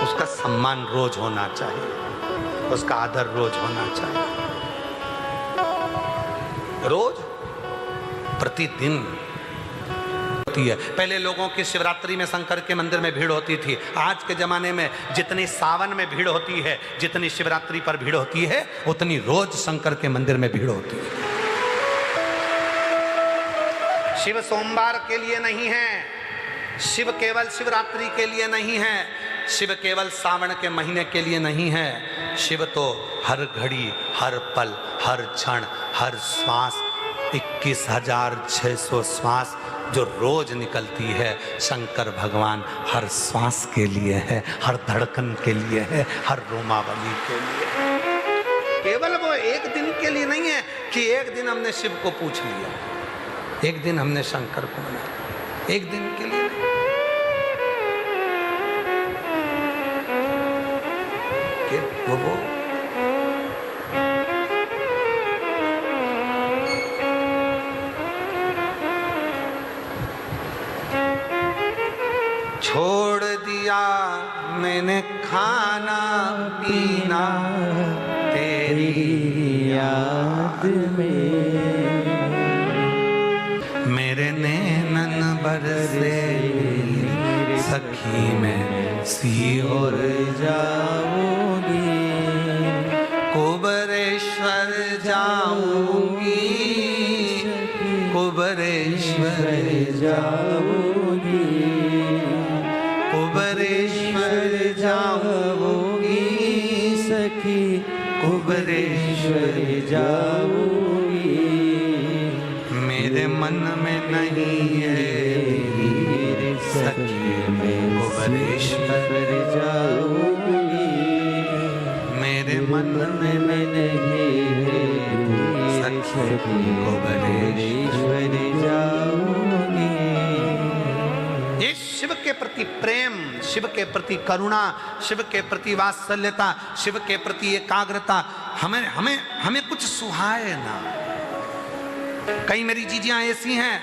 उसका सम्मान रोज होना चाहिए, उसका आदर रोज होना चाहिए, रोज, प्रतिदिन होती है। पहले लोगों की शिवरात्रि में शंकर के मंदिर में भीड़ होती थी। आज के जमाने में जितनी सावन में भीड़ होती है, जितनी शिवरात्रि पर भीड़ होती है, उतनी रोज शंकर के मंदिर में भीड़ होती है। शिव सोमवार के लिए नहीं है, शिव केवल शिवरात्रि के लिए नहीं है, शिव केवल सावन के महीने के लिए नहीं है। शिव तो हर घड़ी, हर पल, हर क्षण, हर श्वास, 21,600 श्वास जो रोज निकलती है, शंकर भगवान हर श्वास के लिए है, हर धड़कन के लिए है, हर रोमावली के लिए। केवल वो एक दिन के लिए नहीं है कि एक दिन हमने शिव को पूछ लिया, एक दिन हमने शंकर को मनाया, एक दिन के लिए नहीं। वो छोड़ दिया मैंने खाना पीना तेरी याद में, मेरे नैनन बरसे सखी में सीहोर जाऊंगी, कुबरेश्वर जाऊंगी, कुबरेश्वर जाऊंगी, कुबरेश्वर जाऊंगी, सखी कुबरेश्वर जाऊंगी, मेरे मन में नहीं है सखी में कुबरेश्वर जाऊंगी, मेरे मन में नहीं है सखी कुबरेश्वर जाऊंगी। ये शिव के प्रति प्रेम, शिव के प्रति करुणा, शिव के प्रति वात्सल्यता, शिव के प्रति एकाग्रता हमें हमें हमें कुछ सुहाए ना। कई मेरी जीजियां ऐसी हैं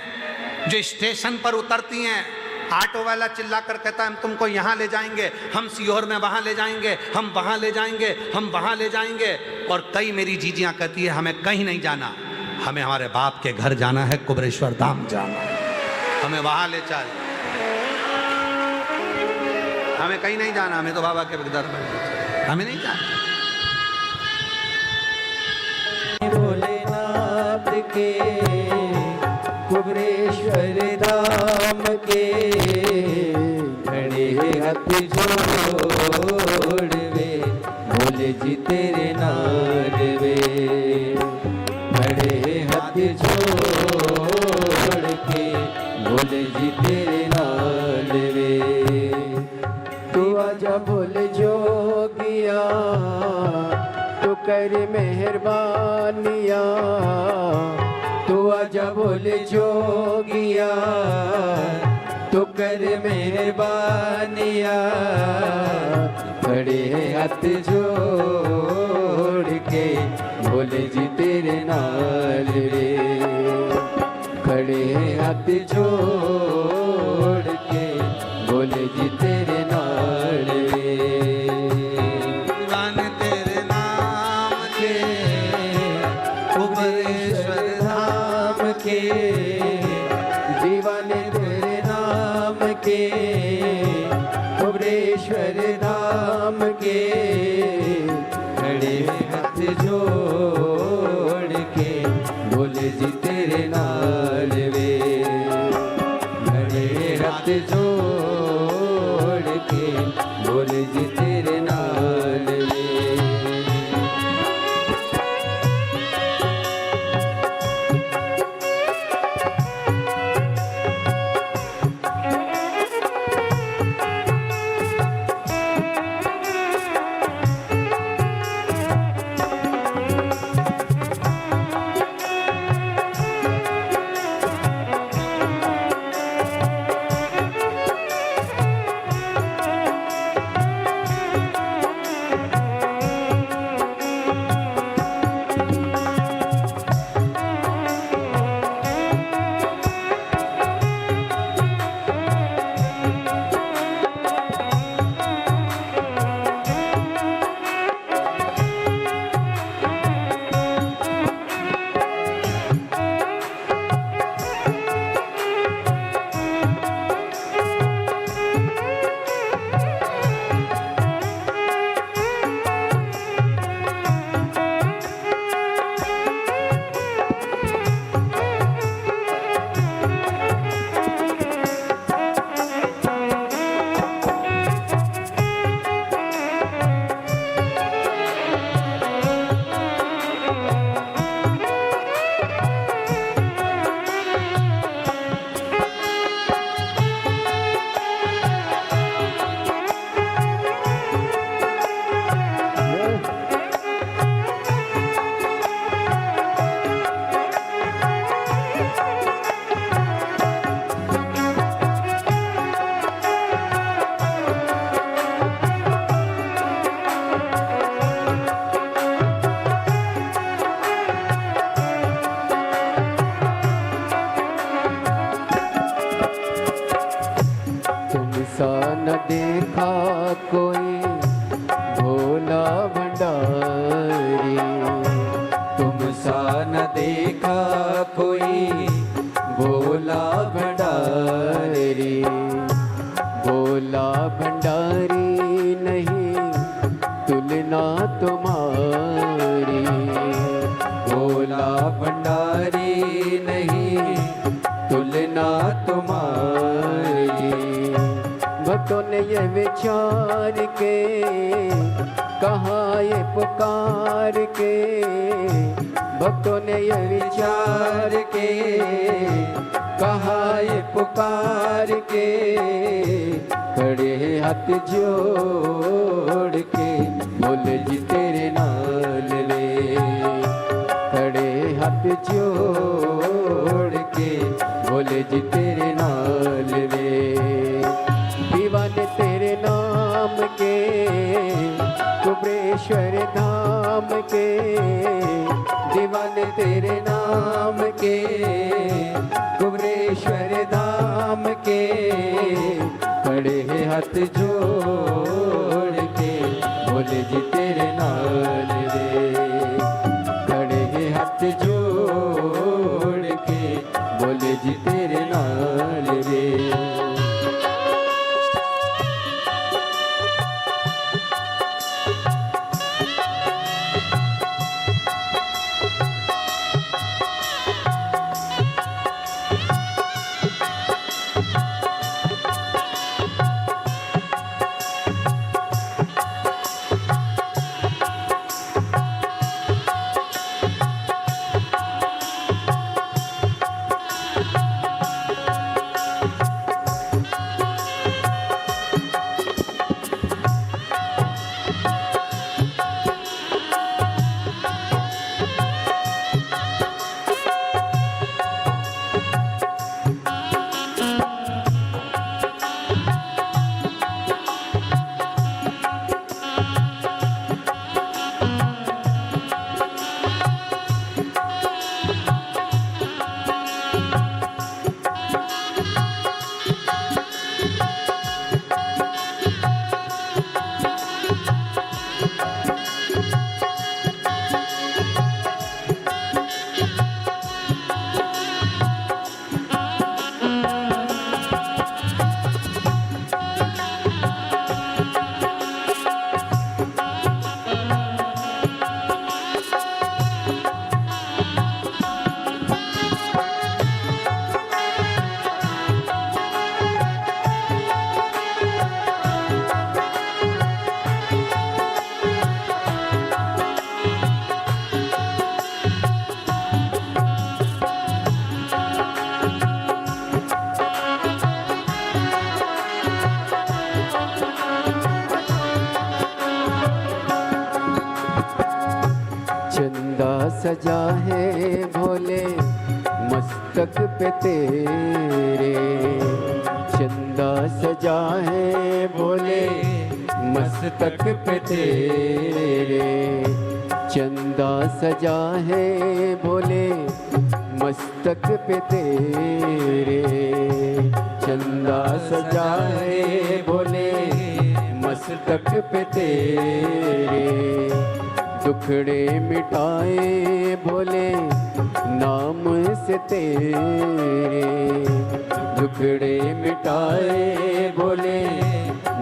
जो स्टेशन पर उतरती हैं, ऑटो वाला चिल्लाकर कहता है हम तुमको यहाँ ले जाएंगे, हम सीहोर में वहाँ ले जाएंगे, हम वहाँ ले जाएंगे, हम वहाँ ले जाएंगे। और कई मेरी जीजियाँ कहती है हमें कहीं नहीं जाना, हमें हमारे बाप के घर जाना है, कुबरेश्वर धाम जाना है, हमें वहाँ ले चल, हमें कहीं नहीं जाना, हमें तो बाबा के दरबार, हमें नहीं जाना। भोलेनाथ के कुबरेश्वर धाम के खड़े हाथ जोड़ वे, भोले जी तेरे नाम वे, खड़े हाथ जोड़ के भोले जी तेरे नाम वे। तू आजा भोले जोगिया, तू कर मेहरबानिया, तू आजा भोले जोगिया, तू कर मेहरबानिया, खड़े हाथ जोड़ के भोले जी तेरे नाल रे, खड़े हाथ जोड़ के भोले जी तेरे नाल रे। दीवाने तेरे नाम के कुबरेश्वर धाम के, दीवाने तेरे नाम के कुबरेश्वर धाम के, खड़े भोले जी तेरे नाल वे खड़े हथ जोड़ के भोले जी तेरे नाल वे तुमसा न देखा कोई भोला भंडारी तुमसा न देखा कोई भोला भंडारी भोला भंडारी नहीं तुलना तुम्हारी भोला भंडारी नहीं तुलना तुम्हारी भक्तों ने ये विचार के कहा ये पुकार के भक्तों ने ये विचार के कहा ये पुकार के खड़े हाथ जोड़ के बोले जी तेरे नाल वे खड़े हाथ जोड़ के बोले जी तेरे नाल वे दीवाने तेरे नाम के कुबरेश्वर धाम के दीवाने तेरे नाम के कुबरेश्वर धाम के खड़े हाथ जोड़ के बोले जी तेरे नाल रे खड़े हाथ जोड़ के बोले जी तेरे नाल रे सजा है भोले मस्तक पे तेरे, चंदा सजा है भोले मस्तक पे तेरे, चंदा सजा है भोले मस्तक पे तेरे, चंदा सजा है भोले मस्तक पे तेरे, दुखड़े मिटाए भोले नाम से तेरे, दुखड़े मिटाए भोले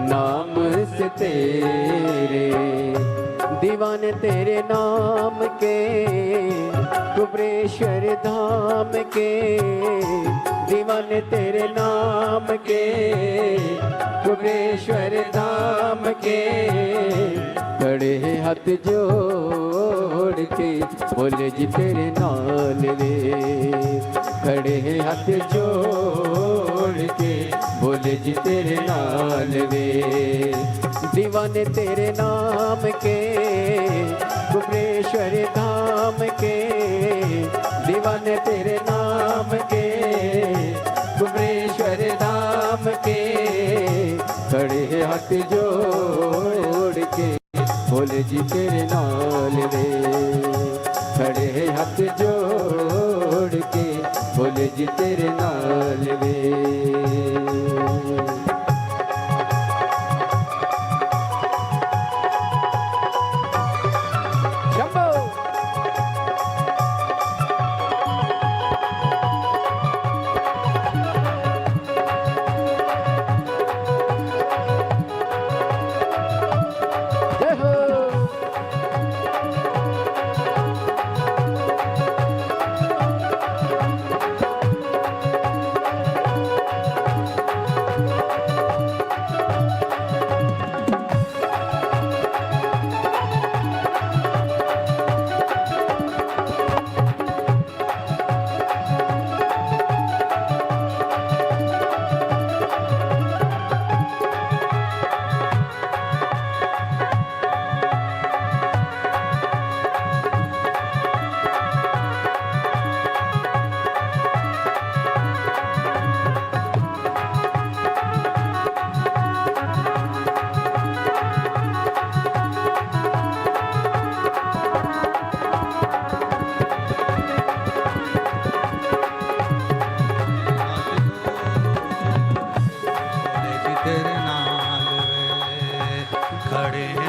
नाम से तेरे, दीवाने तेरे नाम के कुबरेश्वर धाम के, दीवाने तेरे नाम के कुबरेश्वर धाम के, खड़े हाथ जोड़ के बोले जी तेरे नाल रे, खड़े हाथ जोड़ के बोले जी तेरे नाल रे, दीवाने तेरे नाम के कुबरेश्वर धाम के, दीवाने तेरे नाम के कुबरेश्वर धाम के, खड़े हाथ जोड़ के बोले जी तेरे नाल रे, खड़े हाथ जोड़ के बोले जी तेरे नाल रे।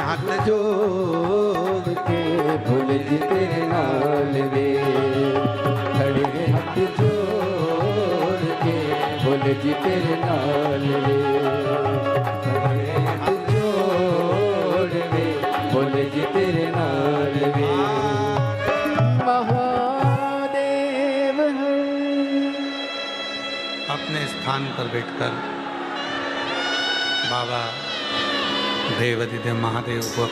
हाथ जोड़ के भोले जी तेरे नाल रे, खड़े हाथ जोड़ के भोले जी तेरे नाल रे, खड़े हाथ जोड़ के भोले जी तेरे नाल रे, महादेव अपने स्थान पर बैठकर बाबा देवाधिदेव महादेव को